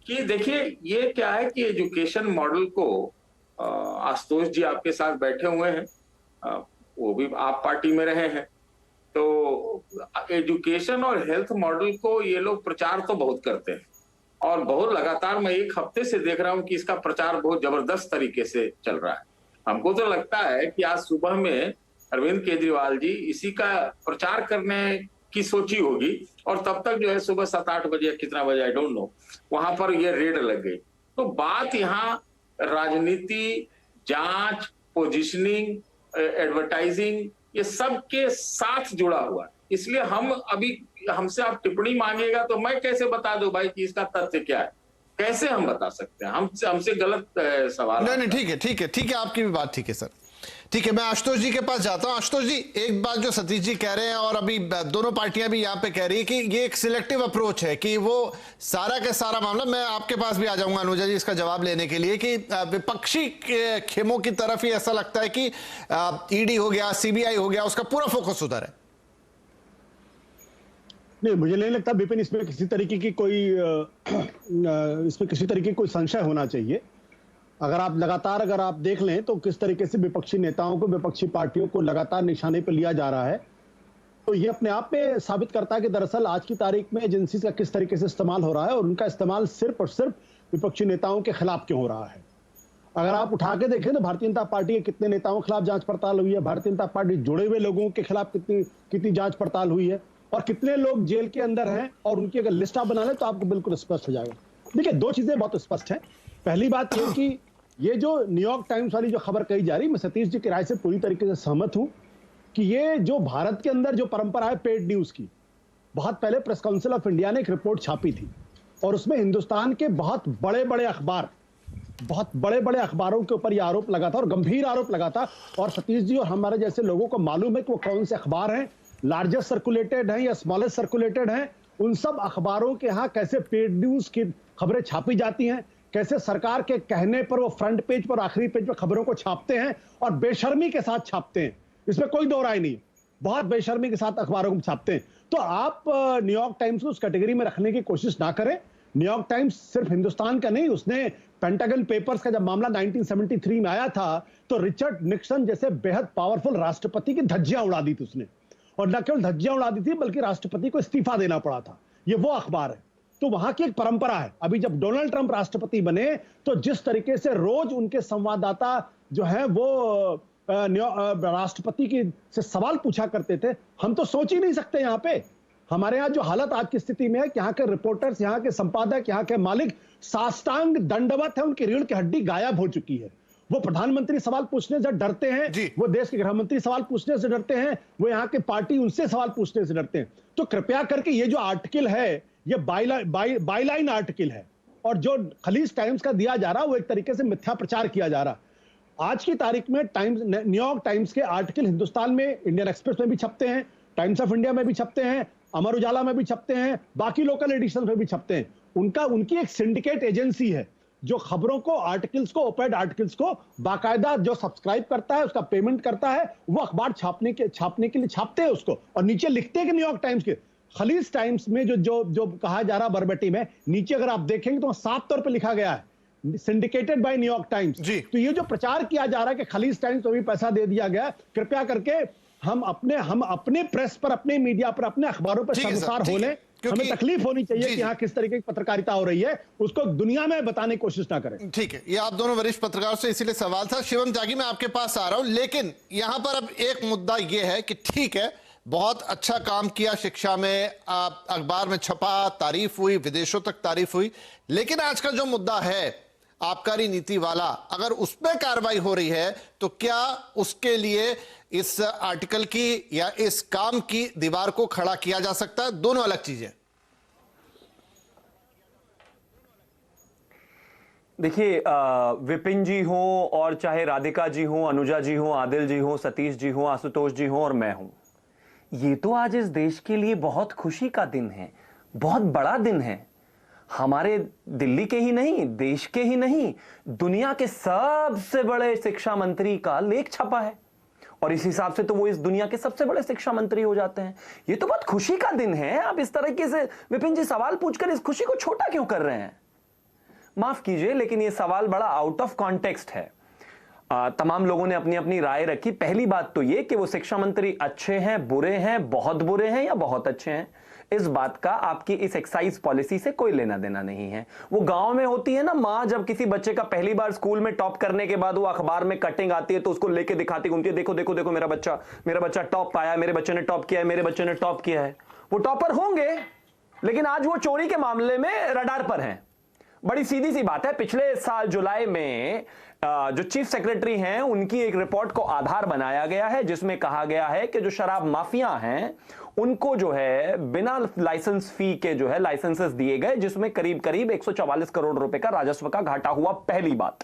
कि देखिए ये क्या है कि एजुकेशन मॉडल को आशुतोष जी आपके साथ बैठे हुए हैं, वो भी आप पार्टी में रहे हैं, तो एजुकेशन और हेल्थ मॉडल को ये लोग प्रचार तो बहुत करते हैं और बहुत लगातार मैं एक हफ्ते से देख रहा हूं कि इसका प्रचार बहुत जबरदस्त तरीके से चल रहा है। हमको तो लगता है कि आज सुबह में अरविंद केजरीवाल जी इसी का प्रचार करने की सोची होगी और तब तक जो है सुबह 7-8 बजे कितना बजे आई डोंट नो, वहां पर ये रेड लग गई। तो बात यहाँ राजनीति, जांच, पोजिशनिंग, एडवर्टाइजिंग, ये सब के साथ जुड़ा हुआ है। इसलिए हम अभी हमसे आप टिप्पणी मांगेगा तो मैं कैसे बता दूं भाई कि इसका तथ्य क्या है, कैसे हम बता सकते हैं? हमसे गलत सवाल। नहीं, ठीक है, आपकी भी बात ठीक है सर। ठीक है, मैं आशुतोष जी के पास जाता हूं। आशुतोष जी, एक बात जो सतीश जी कह रहे हैं और अभी दोनों पार्टियां भी यहां पे कह रही है कि ये एक सिलेक्टिव अप्रोच है, कि वो सारा का सारा मामला, मैं आपके पास भी आ जाऊंगा अनुजा जी इसका जवाब लेने के लिए, कि विपक्षी खेमों की तरफ ही ऐसा लगता है कि ईडी हो गया, सीबीआई हो गया, उसका पूरा फोकस उधर है। नहीं, मुझे नहीं लगता विपिन इसमें किसी तरीके की कोई संशय होना चाहिए। अगर आप देख लें तो किस तरीके से विपक्षी नेताओं को, विपक्षी पार्टियों को लगातार निशाने पर लिया जा रहा है, तो ये अपने आप में साबित करता है कि दरअसल आज की तारीख में एजेंसी का किस तरीके से इस्तेमाल हो रहा है और उनका इस्तेमाल सिर्फ और सिर्फ विपक्षी नेताओं के खिलाफ क्यों हो रहा है। अगर आप उठा के देखें तो भारतीय जनता पार्टी के कितने नेताओं के खिलाफ जांच पड़ताल हुई है, भारतीय जनता पार्टी जुड़े हुए लोगों के खिलाफ कितनी जांच पड़ताल हुई है और कितने लोग जेल के अंदर हैं, और उनकी अगर लिस्ट आप बना लें तो आपको बिल्कुल स्पष्ट हो जाएगा। देखिए, दो चीजें बहुत स्पष्ट हैं। पहली बात यह कि ये जो न्यूयॉर्क टाइम्स वाली जो खबर कही जा रही, मैं सतीश जी की राय से पूरी तरीके से सहमत हूं कि ये जो भारत के अंदर जो परंपरा है पेड न्यूज की, बहुत पहले प्रेस काउंसिल ऑफ इंडिया ने एक रिपोर्ट छापी थी और उसमें हिंदुस्तान के बहुत बड़े बड़े अखबारों के ऊपर यह आरोप लगा था और गंभीर आरोप लगा था। और सतीश जी और हमारे जैसे लोगों को मालूम है कि वो कौन से अखबार हैं, लार्जेस्ट सर्कुलेटेड हैं या स्मॉलेस्ट सर्कुलेटेड हैं, उन सब अखबारों के यहाँ कैसे पेड न्यूज की खबरें छापी जाती हैं, कैसे सरकार के कहने पर वो फ्रंट पेज पर, आखिरी पेज पर खबरों को छापते हैं और बेशर्मी के साथ छापते हैं। इसमें कोई दो राय नहीं, बहुत बेशर्मी के साथ अखबारों को छापते हैं। तो आप न्यूयॉर्क टाइम्स को उस कैटेगरी में रखने की कोशिश ना करें। न्यूयॉर्क टाइम्स सिर्फ हिंदुस्तान का नहीं, उसने पेंटागन पेपर्स का जब मामला 1973 में आया था तो रिचर्ड निक्सन जैसे बेहद पावरफुल राष्ट्रपति की धज्जियां उड़ा दी थी उसने, और न केवल धज्जियां उड़ा दी थी बल्कि राष्ट्रपति को इस्तीफा देना पड़ा था। ये वो अखबार है। तो वहां की एक परंपरा है। अभी जब डोनाल्ड ट्रंप राष्ट्रपति बने तो जिस तरीके से रोज उनके संवाददाता जो है वो राष्ट्रपति की से सवाल पूछा करते थे, हम तो सोच ही नहीं सकते। यहाँ पे हमारे यहाँ जो हालत आज की स्थिति में है कि यहाँ के रिपोर्टर्स, यहाँ के संपादक, यहाँ के मालिक साष्टांग दंडवत है, उनकी रीढ़ की हड्डी गायब हो चुकी है। वो प्रधानमंत्री सवाल पूछने से डरते हैं, वो देश के गृह मंत्री सवाल पूछने से डरते हैं, वो यहाँ के पार्टी उनसे सवाल पूछने से डरते हैं। तो कृपया करके ये जो आर्टिकल है ये बाईलाइन आर्टिकल है और जो खलीज टाइम्स का दिया जा रहा है वो एक तरीके से मिथ्या प्रचार किया जा रहा है। आज की तारीख में न्यूयॉर्क टाइम्स के आर्टिकल हिंदुस्तान में इंडियन एक्सप्रेस में भी छपते हैं, टाइम्स ऑफ इंडिया में भी छपते हैं, अमर उजाला में भी छपते हैं, बाकी लोकल एडिशन में भी छपते हैं। उनकी एक सिंडिकेट एजेंसी है जो खबरों को, आर्टिकल्स को, ओपेड आर्टिकल्स को बाकायदा जो सब्सक्राइब करता है, उसका पेमेंट करता है, वो अखबार छापने के लिए छापते हैं उसको और नीचे लिखते हैं कि न्यूयॉर्क टाइम्स के। खलीज टाइम्स में जो कहा जा रहा बरबटी में, नीचे अगर आप देखेंगे तो साफ तौर पे लिखा गया है सिंडिकेटेड बाय न्यूयॉर्क टाइम्स। तो ये जो प्रचार किया जा रहा है कि खलीज टाइम्स को भी पैसा दे दिया गया, कृपया करके हम अपने प्रेस पर, अपने मीडिया पर, अपने अखबारों पर शर्मसार हो लें। हमें तकलीफ होनी चाहिए कि यहाँ किस तरीके की पत्रकारिता हो रही है, उसको दुनिया में बताने की कोशिश ना करें। ठीक है, ये आप दोनों वरिष्ठ पत्रकारों से इसीलिए सवाल था। शिवम त्यागी, मैं आपके पास आ रहा हूं, लेकिन यहां पर अब एक मुद्दा यह है कि ठीक है, बहुत अच्छा काम किया शिक्षा में, अखबार में छपा, तारीफ हुई, विदेशों तक तारीफ हुई, लेकिन आज का जो मुद्दा है आबकारी नीति वाला, अगर उसमें कार्रवाई हो रही है तो क्या उसके लिए इस आर्टिकल की या इस काम की दीवार को खड़ा किया जा सकता है? दोनों अलग चीजें। देखिए, विपिन जी हो और चाहे राधिका जी हो, अनुजा जी हो, आदिल जी हो, सतीश जी हो, आशुतोष जी हो और मैं हूं, ये तो आज इस देश के लिए बहुत खुशी का दिन है, बहुत बड़ा दिन है। हमारे दिल्ली के ही नहीं, देश के ही नहीं, दुनिया के सबसे बड़े शिक्षा मंत्री का लेख छपा है और इस हिसाब से तो वो इस दुनिया के सबसे बड़े शिक्षा मंत्री हो जाते हैं। ये तो बहुत खुशी का दिन है। आप इस तरीके से विपिन जी सवाल पूछकर इस खुशी को छोटा क्यों कर रहे हैं? माफ कीजिए, लेकिन ये सवाल बड़ा आउट ऑफ कॉन्टेक्स्ट है। तमाम लोगों ने अपनी अपनी राय रखी। पहली बात तो ये कि वो शिक्षा मंत्री अच्छे हैं, बुरे हैं, बहुत बुरे हैं या बहुत अच्छे हैं, इस बात का आपकी इस एक्साइज पॉलिसी से कोई लेना देना नहीं है। वो गांव में होती है ना माँ, जब किसी बच्चे का पहली बार स्कूल में टॉप करने के बाद वो अखबार में कटिंग आती है तो उसको लेके दिखाती घूमती है, देखो देखो देखो मेरा बच्चा टॉप पाया, मेरे बच्चे ने टॉप किया है, मेरे बच्चे ने टॉप किया है। वो टॉपर होंगे, लेकिन आज वो चोरी के मामले में रडार पर हैं। बड़ी सीधी सी बात है, पिछले साल जुलाई में जो चीफ सेक्रेटरी हैं उनकी एक रिपोर्ट को आधार बनाया गया है, जिसमें कहा गया है कि जो शराब माफिया हैं उनको जो है बिना लाइसेंस फी के जो है लाइसेंसेस दिए गए, जिसमें करीब करीब 144 करोड़ रुपए का राजस्व का घाटा हुआ। पहली बात,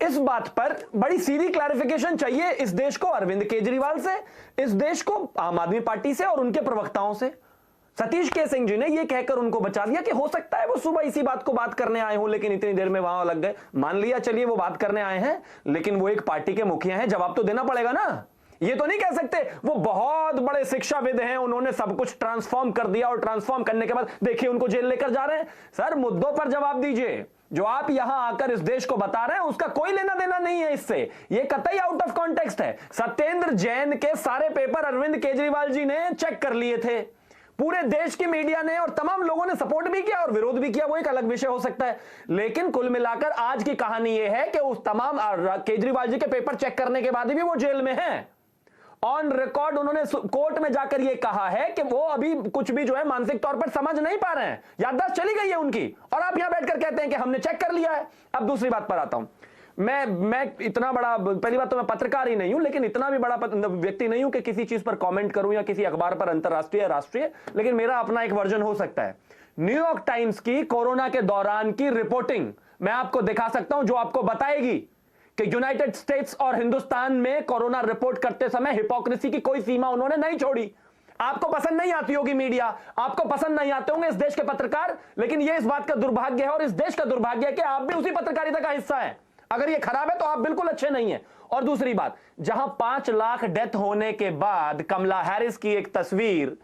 इस बात पर बड़ी सीधी क्लैरिफिकेशन चाहिए इस देश को अरविंद केजरीवाल से, इस देश को आम आदमी पार्टी से और उनके प्रवक्ताओं से। सतीश के सिंह जी ने यह कहकर उनको बचा दिया कि हो सकता है वो सुबह इसी बात को बात करने आए हों, लेकिन इतनी देर में वहां लग गए। मान लिया, चलिए वो बात करने आए हैं, लेकिन वो एक पार्टी के मुखिया हैं, जवाब तो देना पड़ेगा ना। ये तो नहीं कह सकते वो बहुत बड़े शिक्षाविद हैं, उन्होंने सब कुछ ट्रांसफॉर्म कर दिया और ट्रांसफॉर्म करने के बाद देखिए उनको जेल लेकर जा रहे हैं। सर, मुद्दों पर जवाब दीजिए। जो आप यहां आकर इस देश को बता रहे हैं उसका कोई लेना देना नहीं है इससे, ये कतई आउट ऑफ कॉन्टेक्स्ट है। सत्येंद्र जैन के सारे पेपर अरविंद केजरीवाल जी ने चेक कर लिए थे, पूरे देश की मीडिया ने और तमाम लोगों ने सपोर्ट भी किया और विरोध भी किया, वो एक अलग विषय हो सकता है। लेकिन कुल मिलाकर आज की कहानी यह है कि उस तमाम केजरीवाल जी के पेपर चेक करने के बाद भी वो जेल में हैं। ऑन रिकॉर्ड उन्होंने कोर्ट में जाकर यह कहा है कि वो अभी कुछ भी जो है मानसिक तौर पर समझ नहीं पा रहे हैं, याददाश्त चली गई है उनकी, और आप यहां बैठकर कहते हैं कि हमने चेक कर लिया है। अब दूसरी बात पर आता हूं। मैं इतना बड़ा, पहली बात तो मैं पत्रकार ही नहीं हूं, लेकिन इतना भी बड़ा व्यक्ति नहीं हूं कि किसी चीज पर कमेंट करूं या किसी अखबार पर अंतरराष्ट्रीय या राष्ट्रीय, लेकिन मेरा अपना एक वर्जन हो सकता है। न्यूयॉर्क टाइम्स की कोरोना के दौरान की रिपोर्टिंग मैं आपको दिखा सकता हूं, जो आपको बताएगी कि यूनाइटेड स्टेट्स और हिंदुस्तान में कोरोना रिपोर्ट करते समय हिपोक्रेसी की कोई सीमा उन्होंने नहीं छोड़ी। आपको पसंद नहीं आती होगी मीडिया, आपको पसंद नहीं आते होंगे इस देश के पत्रकार, लेकिन यह इस बात का दुर्भाग्य है और इस देश का दुर्भाग्य है कि आप भी उसी पत्रकारिता का हिस्सा है। अगर ये खराब है तो आप बिल्कुल अच्छे नहीं है। और दूसरी बात, जहां 5 लाख डेथ होने के बाद कमला हैरिस की एक तस्वीर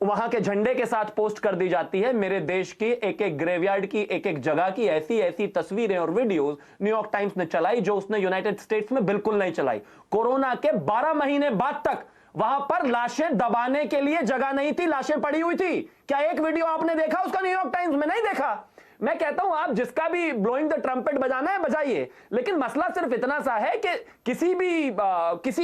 वहां के झंडे के साथ पोस्ट कर दी जाती है, मेरे देश की एक एक ग्रेवयार्ड की एक एक जगह की ऐसी ऐसी तस्वीरें और वीडियोस न्यूयॉर्क टाइम्स ने चलाई, जो उसने यूनाइटेड स्टेट्स में बिल्कुल नहीं चलाई। कोरोना के 12 महीने बाद तक वहां पर लाशें दबाने के लिए जगह नहीं थी, लाशें पड़ी हुई थी। क्या एक वीडियो आपने देखा उसका न्यूयॉर्क टाइम्स में? नहीं देखा। मैं कहता हूं आप जिसका भी ब्लोइंग द ट्रम्पेट बजाना है बजाइए, लेकिन मसला सिर्फ इतना सा है कि किसी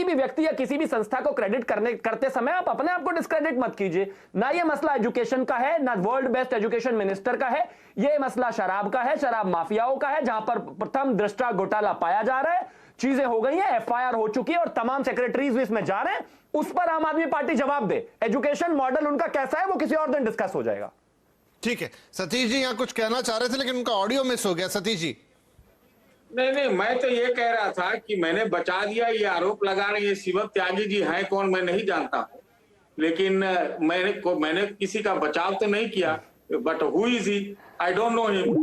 भी व्यक्ति या किसी भी संस्था को क्रेडिट करते समय आप अपने आप को डिस्क्रेडिट मत कीजिए। ना ये मसला एजुकेशन का है, ना वर्ल्ड बेस्ट एजुकेशन मिनिस्टर का है, ये मसला शराब का है, शराब माफियाओं का है, जहां पर प्रथम दृष्टा घोटाला पाया जा रहा है। चीजें हो गई हैं, एफआईआर हो चुकी है और तमाम सेक्रेटरीज भी इसमें जा रहे हैं। उस पर आम आदमी पार्टी जवाब दे। एजुकेशन मॉडल उनका कैसा है वो किसी और दिन डिस्कस हो जाएगा। ठीक है, सतीश जी यहाँ कुछ कहना चाह रहे थे लेकिन उनका ऑडियो मिस हो गया। सतीश जी। नहीं, मैं तो ये कह रहा था कि मैंने बचा दिया। ये आरोप लगा रहे हैं शिवम त्यागी जी हैं कौन मैं नहीं जानता हूं, लेकिन मैंने किसी का बचाव तो नहीं किया। But who is he, I don't know him.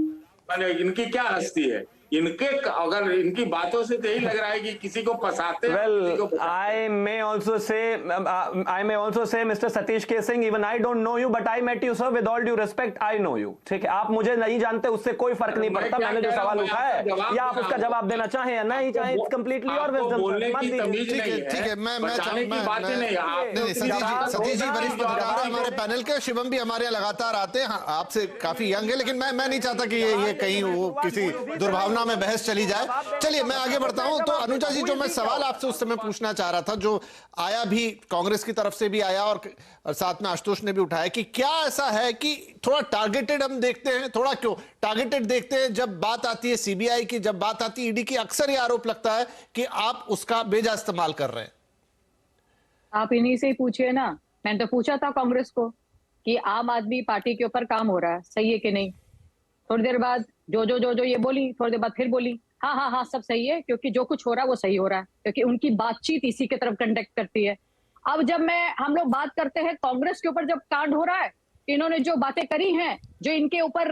मैंने इनकी क्या हस्ती है, इनके अगर इनकी बातों से तो यही लग रहा है कि किसी को फंसाते हैं। I may also say Mr. Satish K Singh, even I don't know you, but I met you, sir. With all due respect, I know you. ठीक है, आप मुझे नहीं जानते उससे कोई फर्क नहीं पड़ता। मैंने जो सवाल उठाया है या आप उसका जवाब देना चाहें या नहीं चाहें, इट्स कंप्लीटली योर विजडम। ठीक है, मैं सतीश जी वरिष्ठ पत्रकार हमारे पैनल के, शिवम भी हमारे लगातार आते हैं, आपसे काफी यंग है, लेकिन मैं नहीं चाहता कि ये कहीं वो किसी दुर्भावना में बहस चली जाए। चलिए मैं आगे बढ़ता हूं। तो अनुजा जी, जो मैं सवाल आपसे उस समय पूछना चाह रहा था, जो आया भी कांग्रेस की तरफ से भी आया और साथ में आशुतोष ने भी उठाया, कि क्या ऐसा है कि थोड़ा टारगेटेड हम देखते हैं, थोड़ा क्यों टारगेटेड देखते हैं जब बात आती है सीबीआई की, जब बात आती है ईडी की, अक्सर ये आरोप लगता है कि आप उसका बेजा इस्तेमाल कर रहे हैं। आप इन्हीं से ही पूछिए ना। मैंने तो पूछा था कांग्रेस को कि आम आदमी पार्टी के ऊपर काम हो रहा है, सही है कि नहीं। थोड़ी देर बाद जो ये बोली, थोड़ी देर बाद फिर बोली हाँ सब सही है, क्योंकि जो कुछ हो रहा है वो सही हो रहा है, क्योंकि उनकी बातचीत इसी की तरफ कंडक्ट करती है। अब जब हम लोग बात करते हैं कांग्रेस के ऊपर, जब कांड हो रहा है, इन्होंने जो बातें करी हैं, जो इनके ऊपर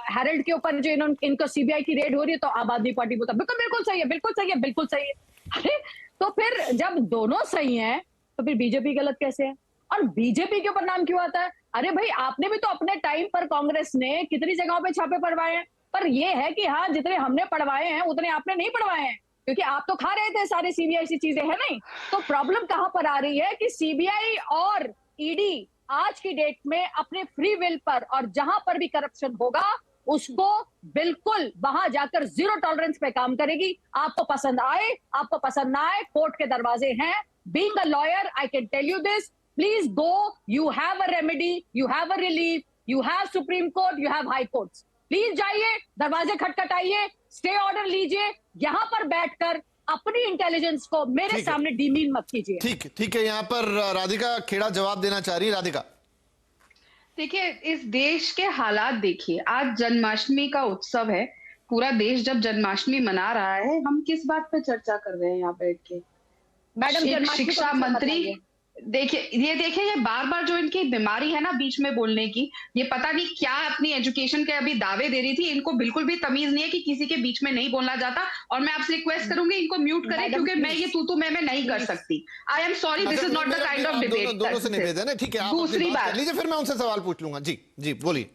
हेरल्ड के ऊपर जो इनको सीबीआई की रेड हो रही है, तो आम आदमी पार्टी बोलता बिल्कुल सही है, बिल्कुल सही है, बिल्कुल सही है। अरे तो फिर जब दोनों सही हैं तो फिर बीजेपी गलत कैसे है? और बीजेपी के ऊपर नाम क्यों आता है? अरे भाई, आपने भी तो अपने टाइम पर कांग्रेस ने कितनी जगहों पे छापे पड़वाए हैं, पर ये है कि हाँ, जितने हमने पढ़वाए हैं उतने आपने नहीं पढ़वाए हैं, क्योंकि आप तो खा रहे थे सारी सीबीआई सी चीजें, है नहीं? तो प्रॉब्लम कहां पर आ रही है कि सीबीआई और ईडी आज की डेट में अपने फ्री विल पर और जहां पर भी करप्शन होगा उसको बिल्कुल वहां जाकर जीरो टॉलरेंस पे काम करेगी। आपको पसंद आए, आपको पसंद ना आए, कोर्ट के दरवाजे हैं। Being a lawyer, I can tell you this, please go, you have a remedy, you have a relief, you have supreme court, you have high courts. Please जाइए, दरवाजे खटखटाइए, स्टे ऑर्डर लीजिए, यहाँ पर बैठकर अपनी इंटेलिजेंस को मेरे सामने डीमीन मत कीजिए। ठीक है। यहाँ पर राधिका खेड़ा जवाब देना चाह रही है। राधिका, देखिए, इस देश के हालात देखिए, आज जन्माष्टमी का उत्सव है, पूरा देश जब जन्माष्टमी मना रहा है, हम किस बात पे चर्चा कर रहे हैं यहाँ बैठ के? मैडम, शिक्षा मंत्री देखिए, ये बार बार जो इनकी बीमारी है ना बीच में बोलने की, ये पता नहीं क्या अपनी एजुकेशन के अभी दावे दे रही थी, इनको बिल्कुल भी तमीज नहीं है कि किसी के बीच में नहीं बोलना जाता। और मैं आपसे रिक्वेस्ट करूंगी इनको म्यूट करें, क्योंकि मैं ये तू मैं नहीं कर सकती। I am sorry, this is not the kind of debate. दोनों से निवेदन है, ठीक है, आप दूसरी बात लीजिए, फिर मैं उनसे सवाल पूछ लूंगा। जी बोलिए।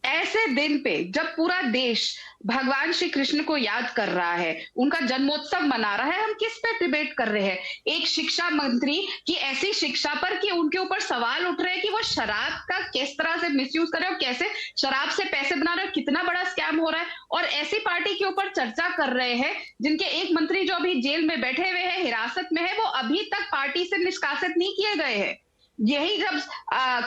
ऐसे दिन पे जब पूरा देश भगवान श्री कृष्ण को याद कर रहा है, उनका जन्मोत्सव मना रहा है, हम किस पे डिबेट कर रहे हैं? एक शिक्षा मंत्री की ऐसी शिक्षा पर कि उनके ऊपर सवाल उठ रहे हैं कि वो शराब का किस तरह से मिसयूज कर रहे हैं और कैसे शराब से पैसे बना रहे हैं, कितना बड़ा स्कैम हो रहा है। और ऐसी पार्टी के ऊपर चर्चा कर रहे हैं जिनके एक मंत्री जो अभी जेल में बैठे हुए हैं, हिरासत में है, वो अभी तक पार्टी से निष्कासित नहीं किए गए हैं। यही जब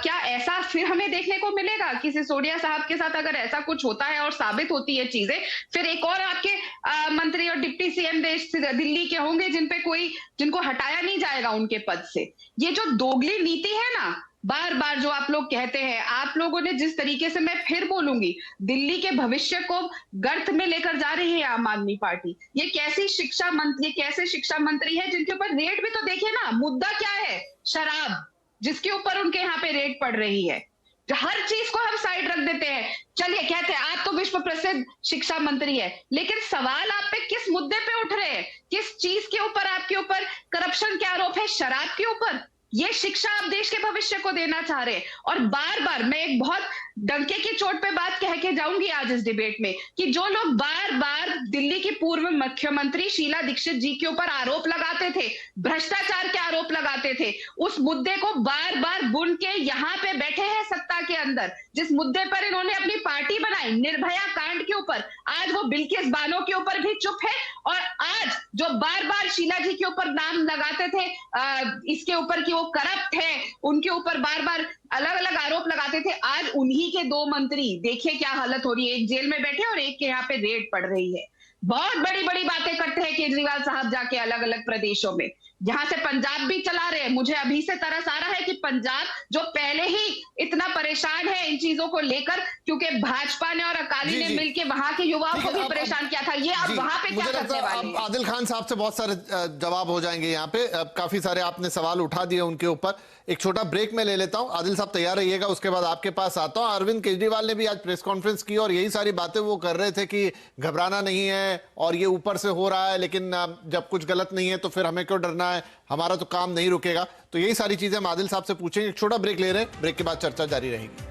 क्या ऐसा फिर हमें देखने को मिलेगा कि सिसोदिया साहब के साथ अगर ऐसा कुछ होता है और साबित होती है चीजें, फिर एक और आपके मंत्री और डिप्टी सीएम देश दिल्ली के होंगे जिनको हटाया नहीं जाएगा उनके पद से। ये जो दोगली नीति है ना, बार बार जो आप लोग कहते हैं, आप लोगों ने जिस तरीके से, मैं फिर बोलूंगी, दिल्ली के भविष्य को गर्त में लेकर जा रही है आम आदमी पार्टी। ये कैसे शिक्षा मंत्री है जिनके ऊपर रेड भी तो देखिए ना, मुद्दा क्या है? शराब, जिसके ऊपर उनके यहाँ पे रेड पड़ रही है। हर चीज को हम साइड रख देते हैं। चलिए, कहते हैं आप तो विश्व प्रसिद्ध शिक्षा मंत्री है, लेकिन सवाल आप पे किस मुद्दे पे उठ रहे हैं? किस चीज के ऊपर आपके ऊपर करप्शन के आरोप है? शराब के ऊपर। ये शिक्षा आप देश के भविष्य को देना चाह रहे हैं। और बार बार मैं एक बहुत डंके की चोट पे बात कह के जाऊंगी आज इस डिबेट में कि जो लोग बार बार दिल्ली की पूर्व मुख्यमंत्री शीला दीक्षित जी के ऊपर आरोप लगाते थे, भ्रष्टाचार के आरोप लगाते थे, उस मुद्दे को बार बार बुन के यहाँ पे बैठे हैं सत्ता के अंदर। जिस मुद्दे पर इन्होंने अपनी पार्टी बनाई, निर्भया कांड के ऊपर, आज वो बिल्किस बानो के ऊपर भी चुप है। और आज जो बार बार शीला जी के ऊपर नाम लगाते थे इसके ऊपर कि वो करप्ट है, उनके ऊपर बार बार अलग अलग आरोप लगाते थे, आज उन्हीं के दो मंत्री देखिए क्या हालत हो रही है। एक जेल में बैठे और एक के यहाँ पे रेड पड़ रही है। बहुत बड़ी बड़ी बातें करते हैं केजरीवाल साहब जाके अलग अलग प्रदेशों में, जहां से पंजाब भी चला रहे हैं। मुझे अभी से तरस आ रहा है कि पंजाब जो पहले ही इतना परेशान है इन चीजों को लेकर, क्योंकि भाजपा ने और अकाली ने मिलकर वहां के युवाओं को भी परेशान किया था, ये अब वहां पे क्या करने वाले हैं? आदिल खान साहब से बहुत सारे जवाब हो जाएंगे यहाँ पे, काफी सारे आपने सवाल उठा दिए उनके ऊपर। एक छोटा ब्रेक में ले लेता हूं, आदिल साहब तैयार रहिएगा, उसके बाद आपके पास आता हूं। अरविंद केजरीवाल ने भी आज प्रेस कॉन्फ्रेंस की और यही सारी बातें वो कर रहे थे कि घबराना नहीं है और ये ऊपर से हो रहा है, लेकिन जब कुछ गलत नहीं है तो फिर हमें क्यों डरना है, हमारा तो काम नहीं रुकेगा। तो यही सारी चीजें हम आदिल साहब से पूछेंगे। एक छोटा ब्रेक ले रहे हैं, ब्रेक के बाद चर्चा जारी रहेगी।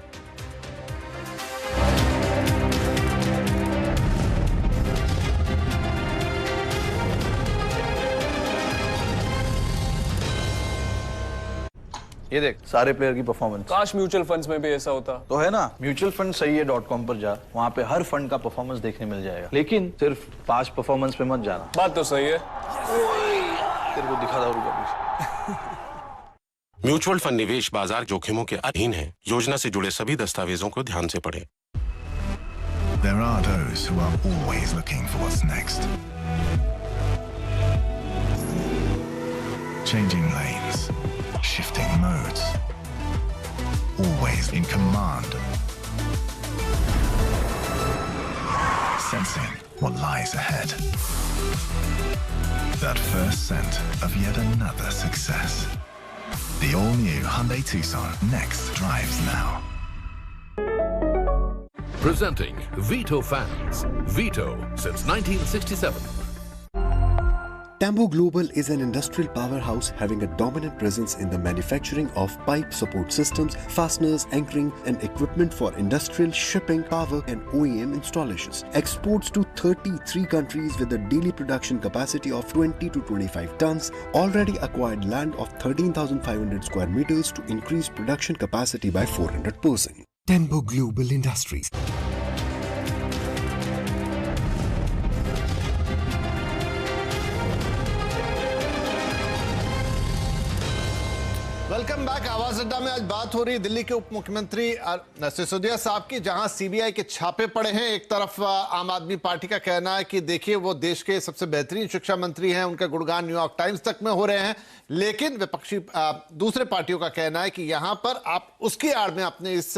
ये देख सारे प्लेयर की परफॉर्मेंस। काश म्यूचुअल फंड्स में भी ऐसा होता तो है ना, म्यूचुअल फंड सही है .com पर जा, वहाँ पे हर फंड का परफॉर्मेंस देखने मिल जाएगा, लेकिन सिर्फ 5 परफॉर्मेंस पे मत जाना। बात तो सही है। तेरे को दिखा था म्यूचुअल फंड निवेश बाजार जोखिमों के अधीन है। योजना से जुड़े सभी दस्तावेजों को ध्यान से पढ़ें। There are those who are always looking for what's next. Changing lanes, shifting modes, always in command. Sensing what lies ahead. That first scent of yet another success. The all-new Hyundai Tucson next drives now. Presenting Vito fans. Vito since 1967. Tambo Global is an industrial powerhouse having a dominant presence in the manufacturing of pipe support systems, fasteners, anchoring and equipment for industrial shipping, power and OEM installations. Exports to 33 countries with a daily production capacity of 20 to 25 tons. Already acquired land of 13,500 square meters to increase production capacity by 400%. Tambo Global Industries. Welcome back. आवाज अड्डा में आज बात हो रही है दिल्ली के उप मुख्यमंत्री सिसोदिया साहब की, जहां सीबीआई के छापे पड़े हैं। एक तरफ आम आदमी पार्टी का कहना है कि देखिए वो देश के सबसे बेहतरीन शिक्षा मंत्री हैं, उनका गुणगान न्यूयॉर्क टाइम्स तक में हो रहे हैं, लेकिन विपक्षी दूसरे पार्टियों का कहना है कि यहां पर आप उसकी आड़ में अपने इस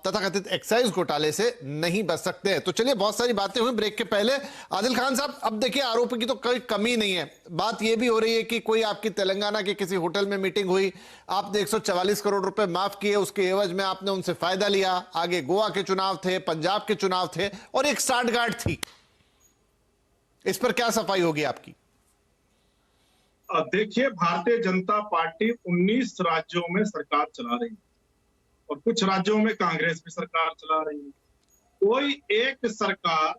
तथाकथित एक्साइज घोटाले से नहीं बच सकते हैं। तो चलिए, बहुत सारी बातें हुई ब्रेक के पहले। आदिल खान साहब, अब देखिए आरोप की तो कोई कमी नहीं है। बात यह भी हो रही है कि कोई आपकी तेलंगाना के किसी होटल में मीटिंग हुई, आपने 144 करोड़ रुपए माफ किए, उसके एवज में आपने उनसे फायदा लिया। आगे गोवा के चुनाव थे, पंजाब के चुनाव थे और एक साठगांठ थी। इस पर क्या सफाई होगी आपकी? देखिए, भारतीय जनता पार्टी 19 राज्यों में सरकार चला रही है और कुछ राज्यों में कांग्रेस भी सरकार चला रही है। कोई एक सरकार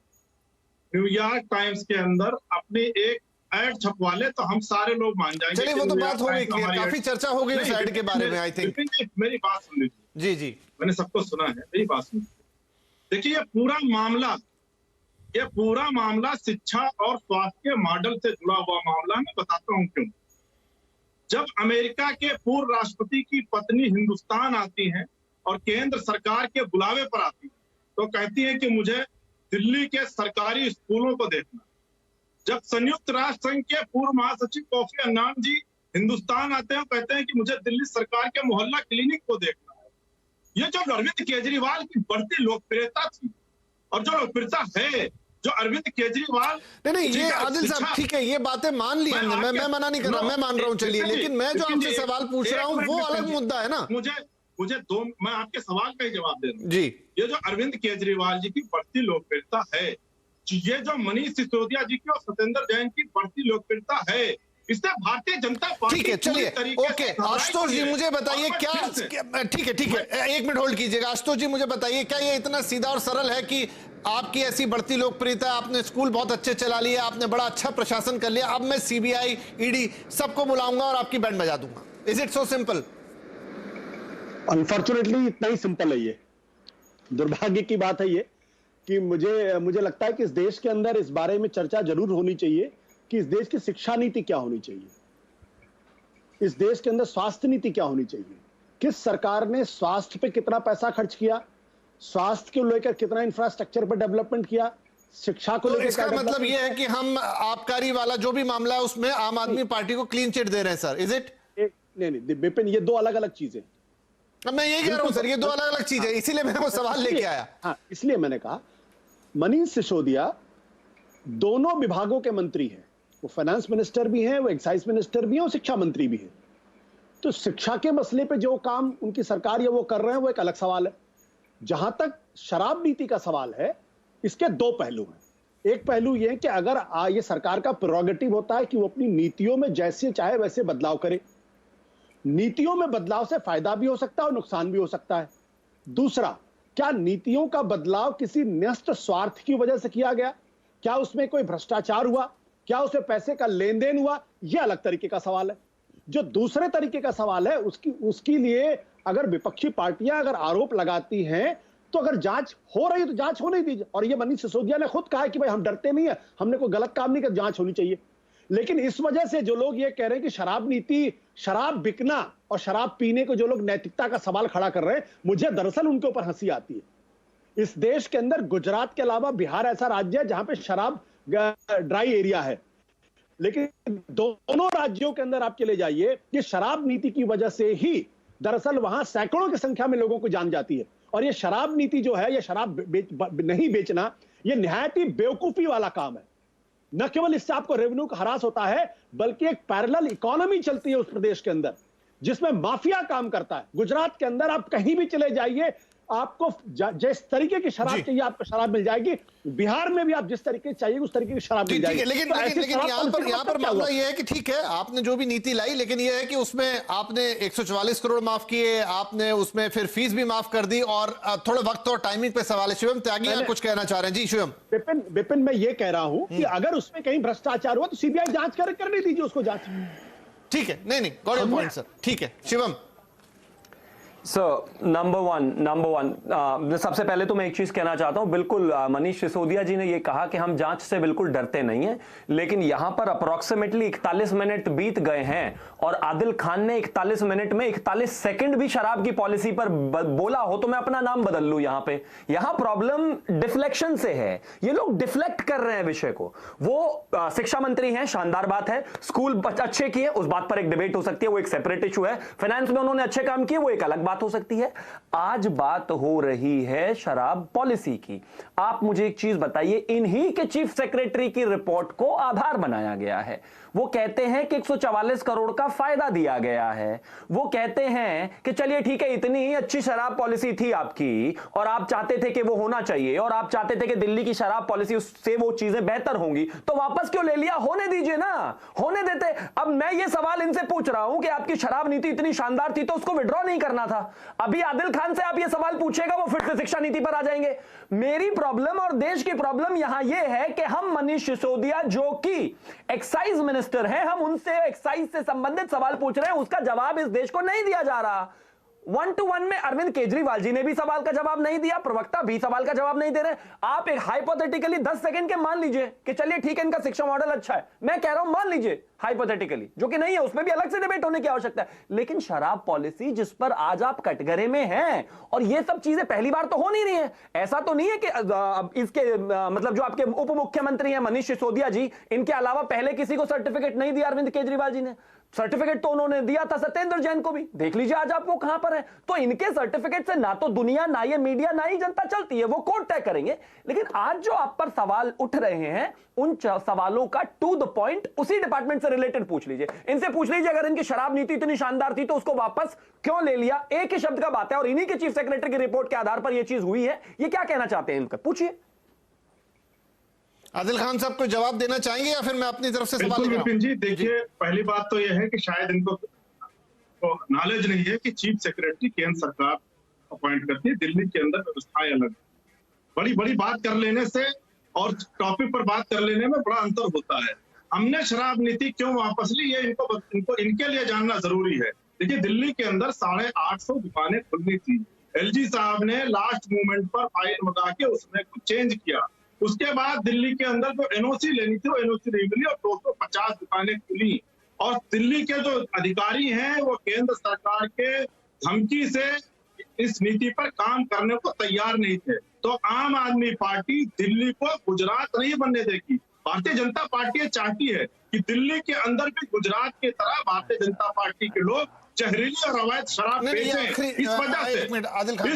न्यूयॉर्क टाइम्स के अंदर अपनी एक ऐड छपवा ले तो हम सारे लोग मान जाएंगे। चलिए, वो तो बात हो गई, काफी चर्चा हो गई उस ऐड के बारे में। आई थिंक मेरी बात सुन लीजिए। जी जी, मैंने सबको सुना है, मेरी बात सुन। देखिए, ये पूरा मामला शिक्षा और स्वास्थ्य के मॉडल से जुड़ा हुआ मामला। मैं बताता हूं क्यों। जब अमेरिका के पूर्व राष्ट्रपति की पत्नी हिंदुस्तान आती हैं और केंद्र सरकार के बुलावे पर आती है तो कहती है कि मुझे दिल्ली के सरकारी स्कूलों को देखना। जब संयुक्त राष्ट्र संघ के पूर्व महासचिव कोफी अन्नान जी हिंदुस्तान आते हैं, कहते हैं कि मुझे दिल्ली सरकार के मोहल्ला क्लिनिक को देखना है। ये जो अरविंद केजरीवाल की बढ़ती लोकप्रियता थी और जो लोकप्रियता है, जो अरविंद केजरीवाल नहीं, ये आदिल साहब ठीक है, ये बातें मान ली हमने, मैं मना नहीं कर रहा, मैं मान रहा हूं। चलिए, लेकिन मैं जो आपसे सवाल पूछ रहा हूं वो अलग मुद्दा है ना। मैं आपके सवाल का ही जवाब दे रहा हूं जी। ये जो अरविंद केजरीवाल जी की बढ़ती लोकप्रियता है, ये जो मनीष सिसोदिया जी की और सत्येंद्र जैन की बढ़ती लोकप्रियता है, इससे भारतीय जनता पार्टी। ठीक है, चलिए, ओके। आशुतोष जी मुझे बताइए, क्या ठीक है, एक मिनट होल्ड कीजिएगा। आशुतोष जी मुझे बताइए, क्या ये इतना सीधा और सरल है कि आपकी ऐसी बढ़ती लोकप्रियता, आपने स्कूल बहुत अच्छे चला लिए, आपने बड़ा अच्छा प्रशासन कर लिया, अब मैं सीबीआई, ईडी सबको बुलाऊंगा और आपकी बैंड बजा दूंगा? Is it so simple? Unfortunately इतना ही सिंपल है। ये दुर्भाग्य की बात है ये कि मुझे लगता है कि इस देश के अंदर इस बारे में चर्चा जरूर होनी चाहिए कि इस देश की शिक्षा नीति क्या होनी चाहिए, इस देश के अंदर स्वास्थ्य नीति क्या होनी चाहिए, किस सरकार ने स्वास्थ्य पे कितना पैसा खर्च किया, स्वास्थ्य को लेकर कितना इंफ्रास्ट्रक्चर पर डेवलपमेंट किया, शिक्षा को लेकर। इसका मतलब यह है कि हम आबकारी वाला जो भी मामला है उसमें आम आदमी पार्टी को क्लीन चिट दे रहे हैं सर, इज इट? नहीं विपिन, ये दो अलग अलग चीजें। मैं यही कह रहा हूं सर, ये दो अलग अलग चीजें, इसीलिए मैं वो सवाल लेके आया। हाँ, इसलिए मैंने कहा मनीष सिसोदिया दोनों विभागों के मंत्री हैं। वो फाइनेंस मिनिस्टर भी हैं, वो एक्साइज मिनिस्टर भी हैं और शिक्षा मंत्री भी हैं। तो शिक्षा के मसले पे जो काम उनकी सरकार या वो कर रहे हैं वो एक अलग सवाल है। जहां तक शराब नीति का सवाल है, इसके दो पहलू हैं। एक पहलू ये है कि अगर ये सरकार का प्रेरोगेटिव होता है कि वो अपनी नीतियों में जैसे चाहे वैसे बदलाव करे। नीतियों में बदलाव से फायदा भी हो सकता है और नुकसान भी हो सकता है। दूसरा, क्या नीतियों का बदलाव किसी न्यस्त स्वार्थ की वजह से किया गया? क्या उसमें कोई भ्रष्टाचार हुआ? क्या उसमें पैसे का लेन देन हुआ? यह अलग तरीके का सवाल है। जो दूसरे तरीके का सवाल है उसके लिए अगर विपक्षी पार्टियां अगर आरोप लगाती हैं तो अगर जांच हो रही है तो जांच होने दीजिए। और ये मनीष सिसोदिया ने खुद कहा है कि भाई हम डरते नहीं है, हमने कोई गलत काम नहीं किया, जांच होनी चाहिए। लेकिन इस वजह से जो लोग ये कह रहे हैं कि शराब नीति, शराब बिकना और शराब पीने को जो लोग नैतिकता का सवाल खड़ा कर रहे हैं, मुझे दरअसल उनके ऊपर हंसी आती है। इस देश के अंदर गुजरात के अलावा बिहार ऐसा राज्य है जहां पे शराब ड्राई एरिया है, लेकिन दोनों राज्यों के अंदर आप चले जाइए कि शराब नीति की वजह से ही दरअसल वहां सैकड़ों की संख्या में लोगों को जान जाती है। और ये शराब नीति जो है, ये शराब नहीं बेचना, ये निहायत ही बेवकूफी वाला काम है। न केवल इससे आपको रेवेन्यू का हरास होता है, बल्कि एक पैरेलल इकोनॉमी चलती है उस प्रदेश के अंदर जिसमें माफिया काम करता है। गुजरात के अंदर आप कहीं भी चले जाइए, आपको जिस तरीके की शराब चाहिए आपको शराब मिल जाएगी। बिहार में भी आप जिस तरीके की चाहिए उस तरीके की शराब मिल जाएगी। लेकिन यहाँ पर मामला ये है कि ठीक है आपने जो भी नीति लाई, लेकिन ये है कि उसमें आपने 144 करोड़ माफ किए, आपने उसमें फिर फीस भी माफ कर दी और थोड़ा वक्त और टाइमिंग पे सवाल है। शिवम त्यागी कुछ कहना चाह रहे हैं। जी शिवम। विपिन मैं ये कह रहा हूं कि अगर उसमें कहीं भ्रष्टाचार हुआ तो सीबीआई जांच करने दीजिए उसको जांच। ठीक है, नहीं गॉट योर पॉइंट सर। ठीक है शिवम। नंबर वन सबसे पहले तो मैं एक चीज कहना चाहता हूं, बिल्कुल मनीष सिसोदिया जी ने यह कहा कि हम जांच से बिल्कुल डरते नहीं हैं, लेकिन यहां पर अप्रोक्सीमेटली 41 मिनट बीत गए हैं और आदिल खान ने 41 मिनट में 41 सेकंड भी शराब की पॉलिसी पर बोला हो तो मैं अपना नाम बदल लूं। यहां प्रॉब्लम डिफ्लेक्शन से है, ये लोग डिफ्लेक्ट कर रहे हैं विषय को। वो शिक्षा मंत्री हैं, शानदार बात है, स्कूल अच्छे किए, उस बात पर एक डिबेट हो सकती है, वो एक सेपरेट इशू है। फाइनेंस में उन्होंने अच्छे काम किए, वो एक अलग बात हो सकती है। आज बात हो रही है शराब पॉलिसी की। आप मुझे एक चीज बताइए, इन्हीं के चीफ सेक्रेटरी की रिपोर्ट को आधार बनाया गया है। वो कहते हैं कि 144 करोड़ का फायदा दिया गया है। वो कहते हैं कि चलिए ठीक है, इतनी ही अच्छी शराब पॉलिसी थी आपकी और आप चाहते थे कि वो होना चाहिए और आप चाहते थे कि दिल्ली की शराब पॉलिसी उससे वो चीजें बेहतर होंगी, तो वापस क्यों ले लिया? होने दीजिए ना, होने देते। अब मैं ये सवाल इनसे पूछ रहा हूं कि आपकी शराब नीति इतनी शानदार थी तो उसको विड्रॉ नहीं करना था। अभी आदिल खान से आप ये सवाल पूछेगा, वो फिर से शिक्षा नीति पर आ जाएंगे। मेरी प्रॉब्लम और देश की प्रॉब्लम यहां यह है कि हम मनीष सिसोदिया जो कि एक्साइज मिनिस्टर है, हम उनसे एक्साइज से संबंधित सवाल पूछ रहे हैं, उसका जवाब इस देश को नहीं दिया जा रहा। 1-to-1 में अरविंद केजरीवाल जी ने भी सवाल का जवाब नहीं दिया, प्रवक्ता भी सवाल का जवाब नहीं दे रहे। आप एक हाइपोथेटिकली 10 सेकंड के मान लीजिए कि चलिए ठीक है इनका शिक्षा मॉडल अच्छा है, मैं कह रहा हूं मान लीजिए हाइपोथेटिकली, जो कि नहीं है, उसमें भी अलग से डिबेट होने की आवश्यकता है। लेकिन शराब पॉलिसी जिस पर आज आप कटघरे में हैं, और ये सब चीजें पहली बार तो हो नहीं रही है। ऐसा तो नहीं है कि इसके मतलब जो आपके उप मुख्यमंत्री हैं मनीष सिसोदिया जी, इनके अलावा पहले किसी को सर्टिफिकेट नहीं दिया अरविंद केजरीवाल जी ने। सर्टिफिकेट तो उन्होंने दिया था सत्येंद्र जैन को भी, देख लीजिए आज आप वो कहां पर है। तो इनके सर्टिफिकेट से ना तो दुनिया, ना ये मीडिया, ना ही जनता चलती है, वो कोर्ट तय करेंगे। लेकिन आज जो आप पर सवाल उठ रहे हैं, उन सवालों का टू द पॉइंट उसी डिपार्टमेंट से रिलेटेड पूछ लीजिए। इनसे पूछ लीजिए अगर इनकी शराब नीति इतनी शानदार थी तो उसको वापस क्यों ले लिया। एक ही शब्द का बात है और इन्हीं के चीफ सेक्रेटरी की रिपोर्ट के आधार पर यह चीज हुई है। ये क्या कहना चाहते हैं इनका, पूछिए। आदिल खान साहब को जवाब देना चाहेंगे या फिर मैं अपनी तरफ से सवाल? विपिन जी देखिए, पहली बात तो यह है कि शायद इनको नॉलेज नहीं है कि चीफ सेक्रेटरी केंद्र सरकार अपॉइंट करती है, दिल्ली के अंदर व्यवस्थाएं अलग। बड़ी बड़ी बात कर लेने से और टॉपिक पर बात कर लेने में बड़ा अंतर होता है। हमने शराब नीति क्यों वापस ली, ये इनको इनके लिए जानना जरूरी है। देखिए, दिल्ली के अंदर 850 दुकानें खुलनी थी। एलजी साहब ने लास्ट मोमेंट पर फाइल मंगा के उसमें कुछ चेंज किया। उसके बाद दिल्ली के अंदर जो एनओसी लेनी थी वो एनओसी नहीं मिली और 250 दुकानें खुली। और दिल्ली के जो अधिकारी हैं वो केंद्र सरकार के धमकी से इस नीति पर काम करने को तैयार नहीं थे। तो आम आदमी पार्टी दिल्ली को गुजरात नहीं बनने देगी। भारतीय जनता पार्टी चाहती है कि दिल्ली के अंदर भी गुजरात की तरह भारतीय जनता पार्टी के लोग जहरीली और अवैध शराब बेचें। इस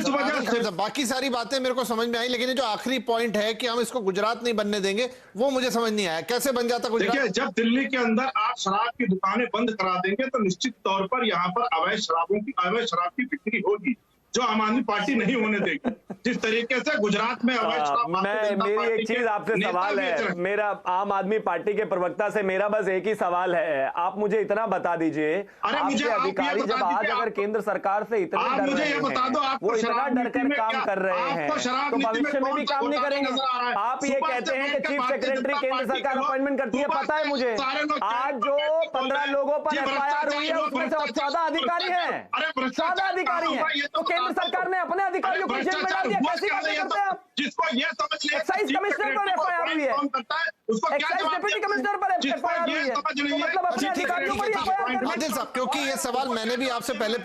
वजह से बाकी सारी बातें मेरे को समझ में आई, लेकिन ये जो आखिरी पॉइंट है कि हम इसको गुजरात नहीं बनने देंगे, वो मुझे समझ नहीं आया। कैसे बन जाता गुजरात? देखिए, जब दिल्ली के अंदर आप शराब की दुकानें बंद करा देंगे तो निश्चित तौर पर यहाँ पर अवैध शराब की बिक्री होगी, जो आम आदमी पार्टी नहीं होने देगी। जिस तरीके से गुजरात में अवैध शराब। मेरी एक चीज आपसे सवाल है, मेरा आम आदमी पार्टी के प्रवक्ता से मेरा बस एक ही सवाल है, आप मुझे इतना बता दीजिए, आपके अधिकारी जब आज अगर केंद्र सरकार से इतने डर रहे हैं, वो इतना डर कर काम कर रहे हैं, तो भविष्य में भी काम नहीं करेंगे। आप ये कहते हैं कि चीफ सेक्रेटरी केंद्र सरकार अपॉइंटमेंट करती है, पता है मुझे आज जो 15 लोगों पर FIR हुई है उसमें से 14 अधिकारी हैं, 14 अधिकारी हैं। तो केंद्र सरकार ने अपने अधिकारियों को जेल में डाल दिया। कैसी बातें करते हैं आप? जिसको ये समझ ले, एक्साइज कमिश्नर पर FIR हुई है, एक्साइज डिप्टी कमिश्नर पर FIR हुई है, तो मतलब अपने अधिकारियों पर FIR। आदिल साहब, क्योंकि ये सवाल मैंने भी आपसे पहले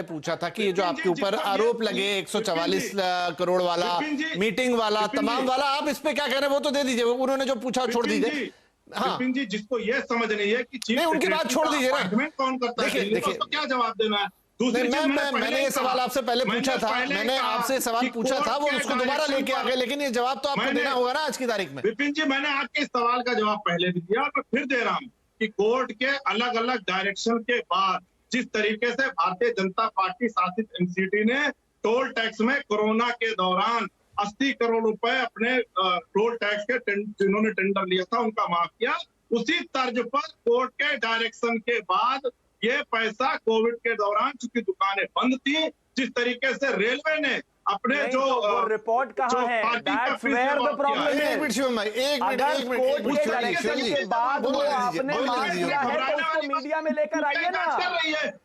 पूछा था कि ये जो आपके ऊपर आरोप लगे 144 करोड़ वाला, मीटिंग वाला, तमाम वाला, आप इस पे क्या कह रहे हैं वो तो दे दीजिए, उन्होंने जो पूछा छोड़ दीजिए। हाँ जी, जिसको ये समझ नहीं है कि नहीं, उनकी बात छोड़ दीजिए ना, कौन करता है, देखिए क्या जवाब देना है। मैंने ये सवाल आपसे पहले पूछा था, मैंने आपसे सवाल पूछा था, वो उसको दोबारा लेके आ गए, लेकिन ये जवाब तो आपको देना होगा ना आज की तारीख में। विपिन जी, मैंने आपके इस सवाल का जवाब पहले भी दिया और मैं फिर दे रहा हूँ कि कोर्ट के अलग अलग डायरेक्शन के बाद जिस तरीके से भारतीय जनता पार्टी शासित एनसीटी ने टोल टैक्स में कोरोना के दौरान 80 करोड़ रुपए अपने टोल टैक्स के जिन्होंने टेंडर लिया था उनका माफ किया। उसी तर्ज पर कोर्ट के डायरेक्शन के बाद ये पैसा कोविड के दौरान चूंकि दुकानें बंद थी, जिस तरीके से रेलवे ने अपने जो रिपोर्ट कहाँ है, दैट्स वेयर द प्रॉब्लम है। एक मिनट शिवम भाई, एक मिनट कोर्ट के डायरेक्शन के बाद वो आपने माफ किया है तो उसको मीडिया में लेकर आइए ना।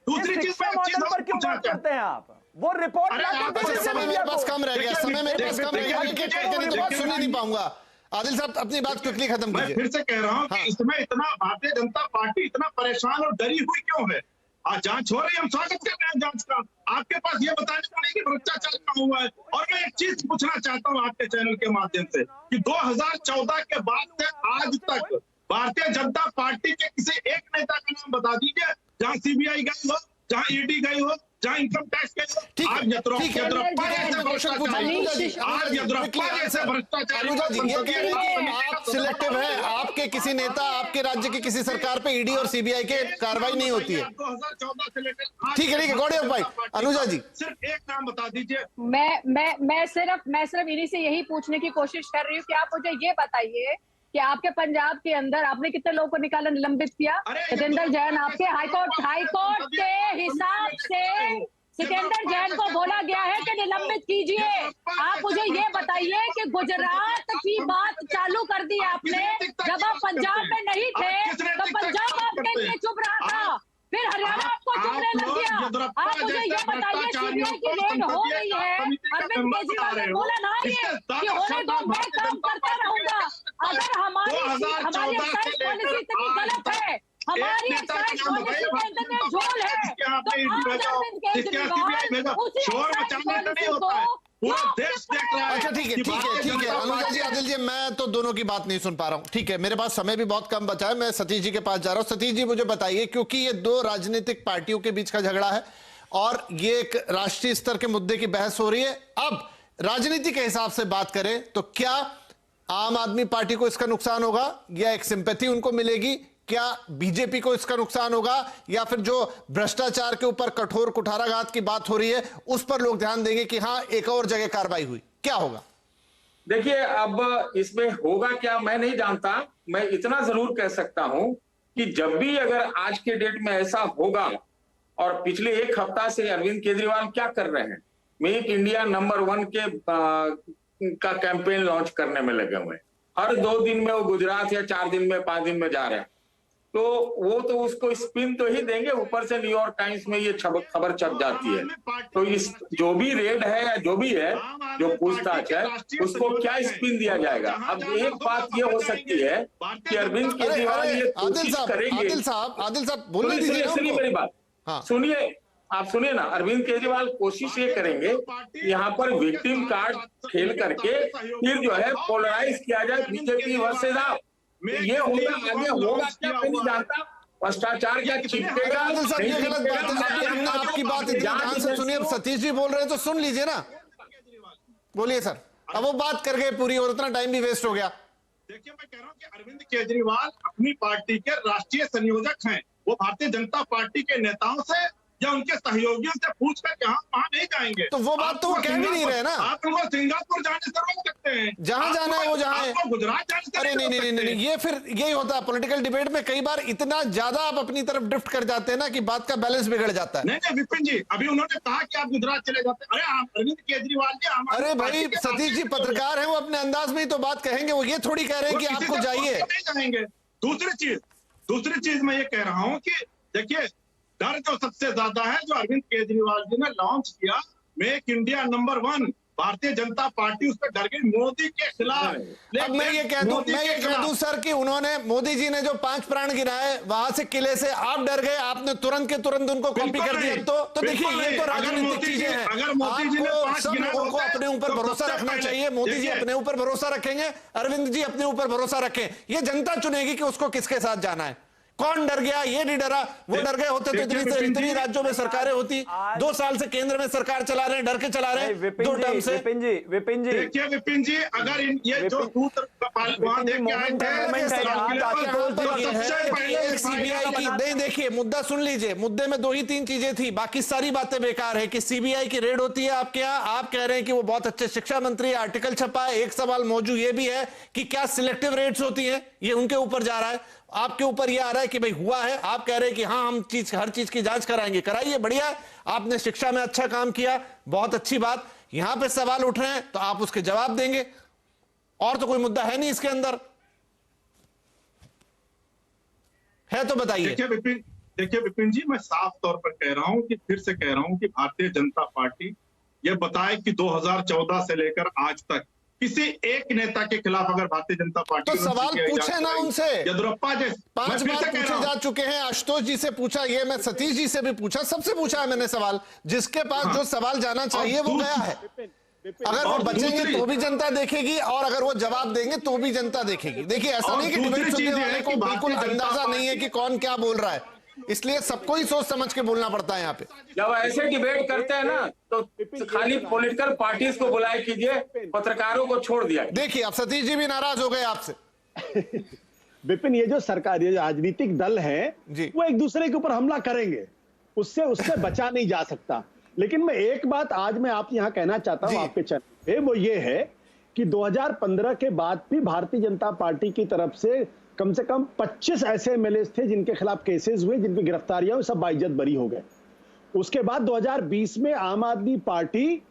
दूसरी चीज मॉडल पर क्यों बात करते हैं आप? वो रिपोर्ट समय मेरे पास कम रह गया, समय मेरे पास कम रह गया, सुन नहीं पाऊंगा। आदिल साहब अपनी बात क्विकली खत्म कीजिए। मैं फिर से कह रहा हूँ कि इसमें इतना भारतीय जनता पार्टी इतना परेशान और डरी हुई क्यों है? आज जांच हो रही है, हम स्वागत कर रहे हैं जांच का। आपके पास ये बताने को नहीं कि भ्रष्टाचार कहाँ हुआ है। और मैं एक चीज पूछना चाहता हूँ आपके चैनल के माध्यम से कि 2014 के बाद से आज तक भारतीय जनता पार्टी के किसी एक नेता का नाम बता दीजिए जहाँ सीबीआई गई हो, जहाँ ईडी गई हो, जहाँ इनकम टैक्स गई हो। आज यद्रप्पा जैसे भ्रष्टाचार, आप सिलेक्टिव है, आपके किसी नेता, आपके राज्य की किसी सरकार पे ईडी और सीबीआई के कार्रवाई नहीं होती है। 2014 से लेकर ठीक है, गौड़े भाई। अनुजा जी सिर्फ एक नाम बता दीजिए। मैं सिर्फ इन्हीं से यही पूछने की कोशिश कर रही हूँ कि आप मुझे ये बताइए कि आपके पंजाब के अंदर आपने कितने लोगों को निकाला, निलंबित किया? सतेंद्र जैन, आपके हाईकोर्ट के हिसाब से सतेंद्र जैन को बोला गया है कि निलंबित कीजिए। आप मुझे ये बताइए कि गुजरात की बात चालू कर दी आपने, जब आप पंजाब में नहीं थे तो पंजाब आपके लिए चुप रहा था, फिर हरियाणा आपको चुपने लग गया। आप मुझे ये बताइए, सीबीआई की रेड हो रही है, अरविंद केजरीवाल ने बोला ना ये कि होने दो, मैं काम करता रहूंगा। अगर हमारी एक्साइज पॉलिसी इतनी गलत है, हमारी एक्साइज पॉलिसी के अंदर झोल है, तो आज अरविंद केजरीवाल उसी एक्साइज पॉलिसी को अच्छा ठीक है अनुजा जी, आदिल जी, मैं तो दोनों की बात नहीं सुन पा रहा हूं। ठीक है, मेरे पास समय भी बहुत कम बचा है, मैं सतीश जी के पास जा रहा हूं। सतीश जी मुझे बताइए, क्योंकि ये दो राजनीतिक पार्टियों के बीच का झगड़ा है और ये एक राष्ट्रीय स्तर के मुद्दे की बहस हो रही है। अब राजनीति के हिसाब से बात करें तो क्या आम आदमी पार्टी को इसका नुकसान होगा या एक सिंपैथी उनको मिलेगी? क्या बीजेपी को इसका नुकसान होगा या फिर जो भ्रष्टाचार के ऊपर कठोर कुठाराघात की बात हो रही है उस पर लोग ध्यान देंगे कि हां एक और जगह कार्रवाई हुई? क्या होगा? देखिए, अब इसमें होगा क्या मैं नहीं जानता। मैं इतना जरूर कह सकता हूं कि जब भी अगर आज के डेट में ऐसा होगा, और पिछले एक हफ्ता से अरविंद केजरीवाल क्या कर रहे हैं, मेक इंडिया नंबर 1 का कैंपेन लॉन्च करने में लगे हुए हैं। हर 2 दिन में वो गुजरात या 4 दिन में 5 दिन में जा रहे हैं, तो वो तो उसको स्पिन तो ही देंगे। ऊपर से न्यूयॉर्क टाइम्स में ये खबर छप जाती है, तो इस जो भी रेड है या जो भी है, जो पूछताछ है, उसको क्या स्पिन दिया जाएगा? अब एक बात ये हो सकती है कि अरविंद केजरीवाल ये कोशिश करेंगे। आदिल साहब सुनिए मेरी बात, सुनिए, आप सुनिए ना। अरविंद केजरीवाल कोशिश ये करेंगे यहाँ पर विक्टिम कार्ड खेल करके फिर जो है पोलराइज किया जाए बीजेपी वर्सेस आप। ये होगा, आगे होगा क्या मैं नहीं जानता। भ्रष्टाचार क्या छिपेगा? ये गलत बात है। हमने आपकी बात ध्यान से सुनिए। सतीश जी बोल रहे हैं तो सुन लीजिए ना। बोलिए सर। अब वो बात कर गए पूरी और उतना टाइम भी वेस्ट हो गया। देखिए, मैं कह रहा हूँ कि अरविंद केजरीवाल अपनी पार्टी के राष्ट्रीय संयोजक हैं। वो भारतीय जनता पार्टी के नेताओं से या उनके सहयोगियों से पूछ कर यहाँ वहां नहीं जाएंगे। तो वो बात तो वो कह भी नहीं रहे ना। आप उनको सिंगापुर जाने से रोक सकते हैं, जहां जाना है वो जहां है। गुजरात जाने से अरे नहीं, ये फिर यही होता है पॉलिटिकल डिबेट में। कई बार इतना ज्यादा आप अपनी तरफ ड्रिफ्ट कर जाते हैं ना कि बात का बैलेंस बिगड़ जाता है। नहीं विपिन जी, अभी उन्होंने कहा कि आप गुजरात चले जाते हैं। अरे अरविंद केजरीवाल जी, अरे भाई सतीश जी पत्रकार है, वो अपने अंदाज में ही तो बात कहेंगे। वो ये थोड़ी कह रहे हैं कि आपको जाइए। जाएंगे। दूसरी चीज मैं ये कह रहा हूँ कि देखिए, डर जो सबसे ज्यादा है जो अरविंद केजरीवाल जी ने लॉन्च किया, make India number 1, Bharatiya Janata party उस पर डर गई मोदी के खिलाफ। अब मैं ये कह दूं सर कि उन्होंने, मोदी जी ने जो 5 प्राण गिराए वहां से किले से आप डर गए, आपने तुरंत के तुरंत उनको कॉपी कर दिया। तो देखिए, ये तो राजनीतिक चीजें हैं। आपको सब लोगों को अपने ऊपर भरोसा रखना चाहिए। मोदी जी अपने ऊपर भरोसा रखेंगे, अरविंद जी अपने ऊपर भरोसा रखें। ये जनता चुनेगी कि उसको किसके साथ जाना है। कौन डर गया? ये नहीं डरा, वो डर गए होते तो इतनी राज्यों में सरकारें होती। 2 साल से केंद्र में सरकार चला रहे हैं, डर के चला रहे हैं 2 टर्म से। विपिन जी देखिए विपिन जी, अगर ये जो वहां देख के आए थे सीबीआई की नहीं, देखिए मुद्दा सुन लीजिए, मुद्दे में 2 ही 3 चीजें थी, बाकी सारी बातें बेकार है। कि सीबीआई की रेड होती है आपके यहाँ, आप कह रहे हैं कि वो बहुत अच्छे शिक्षा मंत्री, आर्टिकल छपा है। एक सवाल मौजूद ये भी है कि क्या सिलेक्टिव रेड्स होती है, ये उनके ऊपर जा रहा है। आपके ऊपर ये आ रहा है कि भाई हुआ है, आप कह रहे हैं कि हाँ हम हर चीज की जांच कराएंगे, कराइए, बढ़िया। आपने शिक्षा में अच्छा काम किया, बहुत अच्छी बात। यहां पे सवाल उठ रहे हैं तो आप उसके जवाब देंगे, और तो कोई मुद्दा है नहीं इसके अंदर, है तो बताइए। देखिए विपिन जी, मैं साफ तौर पर कह रहा हूं कि फिर से कह रहा हूं कि भारतीय जनता पार्टी ये बताए कि 2014 से लेकर आज तक किसी एक नेता के खिलाफ अगर भारतीय जनता पार्टी तो सवाल पूछे ना उनसे। येदियुरप्पा जैसे 5 बार पूछे जा चुके हैं, आशुतोष जी से पूछा, ये मैं सतीश जी से भी पूछा, सबसे पूछा है मैंने सवाल। जिसके पास जो सवाल जाना चाहिए वो गया है। अगर वो बचेंगे तो भी जनता देखेगी, और अगर वो जवाब देंगे तो भी जनता देखेगी। देखिए ऐसा नहीं कि डिबेट सुनने वाले को बिल्कुल अंदाजा नहीं है कि कौन क्या बोल रहा है, इसलिए सबको ही सोच समझ के बोलना पड़ता है यहाँ पे। जब ऐसे डिबेट करते हैं ना तो खाली पॉलिटिकल पार्टीज को बुलाए कीजिए, पत्रकारों को छोड़ दिया। देखिए अब सतीश जी भी नाराज हो गए आपसे। विपिन, ये जो सरकार, ये राजनीतिक दल है वो एक दूसरे के ऊपर हमला करेंगे, उससे बचा नहीं जा सकता। लेकिन मैं एक बात आज मैं आप यहाँ कहना चाहता हूँ आपके चैनल पे, वो ये है कि 2015 के बाद भी भारतीय जनता पार्टी की तरफ से कम 25 ऐसे एमएलए थे जिनके खिलाफ केसेस हुए, जिनकी गिरफ्तारियां हुई, सब बाइज्जत बरी हो गए। उसके बाद 2020 में आम आदमी पार्टी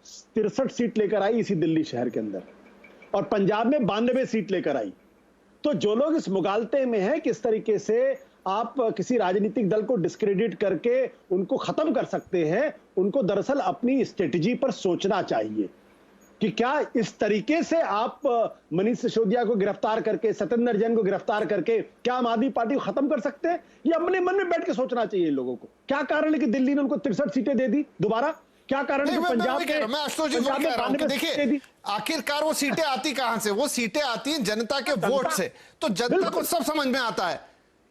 63 सीट लेकर आई इसी दिल्ली शहर के अंदर, और पंजाब में 92 सीट लेकर आई। तो जो लोग इस मुगालते में हैं किस तरीके से आप किसी राजनीतिक दल को डिस्क्रेडिट करके उनको खत्म कर सकते हैं, उनको दरअसल अपनी स्ट्रेटजी पर सोचना चाहिए कि क्या इस तरीके से आप मनीष सिसोदिया को गिरफ्तार करके, सत्येंद्र जैन को गिरफ्तार करके क्या आम आदमी पार्टी को खत्म कर सकते हैं? ये अपने मन में बैठ के सोचना चाहिए इन लोगों को। क्या कारण है कि दिल्ली ने उनको 63 सीटें दे दी दोबारा? क्या कारण है कि पंजाब में देखिए आखिरकार वो सीटें आती कहां से? वो सीटें आती हैं जनता के वोट से, तो जनता को सब समझ में आता है।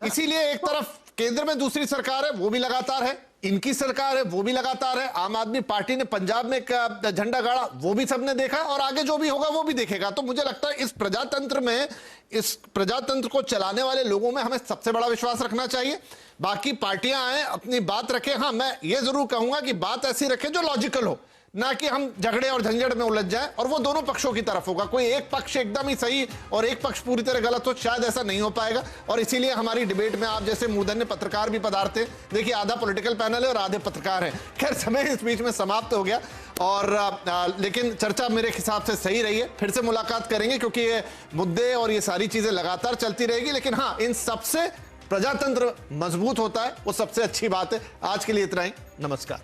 इसीलिए एक तरफ केंद्र में दूसरी सरकार है, वो भी लगातार है, इनकी सरकार है, वो भी लगातार है। आम आदमी पार्टी ने पंजाब में झंडा गाड़ा, वो भी सबने देखा, और आगे जो भी होगा वो भी देखेगा। तो मुझे लगता है इस प्रजातंत्र में, इस प्रजातंत्र को चलाने वाले लोगों में हमें सबसे बड़ा विश्वास रखना चाहिए। बाकी पार्टियां आए, अपनी बात रखें। हाँ, मैं ये जरूर कहूंगा कि बात ऐसी रखें जो लॉजिकल हो, ना कि हम झगड़े और झंझट में उलझ जाएं, और वो दोनों पक्षों की तरफ होगा। कोई एक पक्ष एकदम ही सही और एक पक्ष पूरी तरह गलत हो, शायद ऐसा नहीं हो पाएगा। और इसीलिए हमारी डिबेट में आप जैसे मूर्धन्य पत्रकार भी पधारते। देखिए आधा पॉलिटिकल पैनल है और आधे पत्रकार हैं। खैर समय इस बीच में समाप्त हो गया, और लेकिन चर्चा मेरे हिसाब से सही रही है। फिर से मुलाकात करेंगे क्योंकि ये मुद्दे और ये सारी चीजें लगातार चलती रहेगी। लेकिन हाँ, इन सबसे प्रजातंत्र मजबूत होता है, वो सबसे अच्छी बात है। आज के लिए इतना ही, नमस्कार।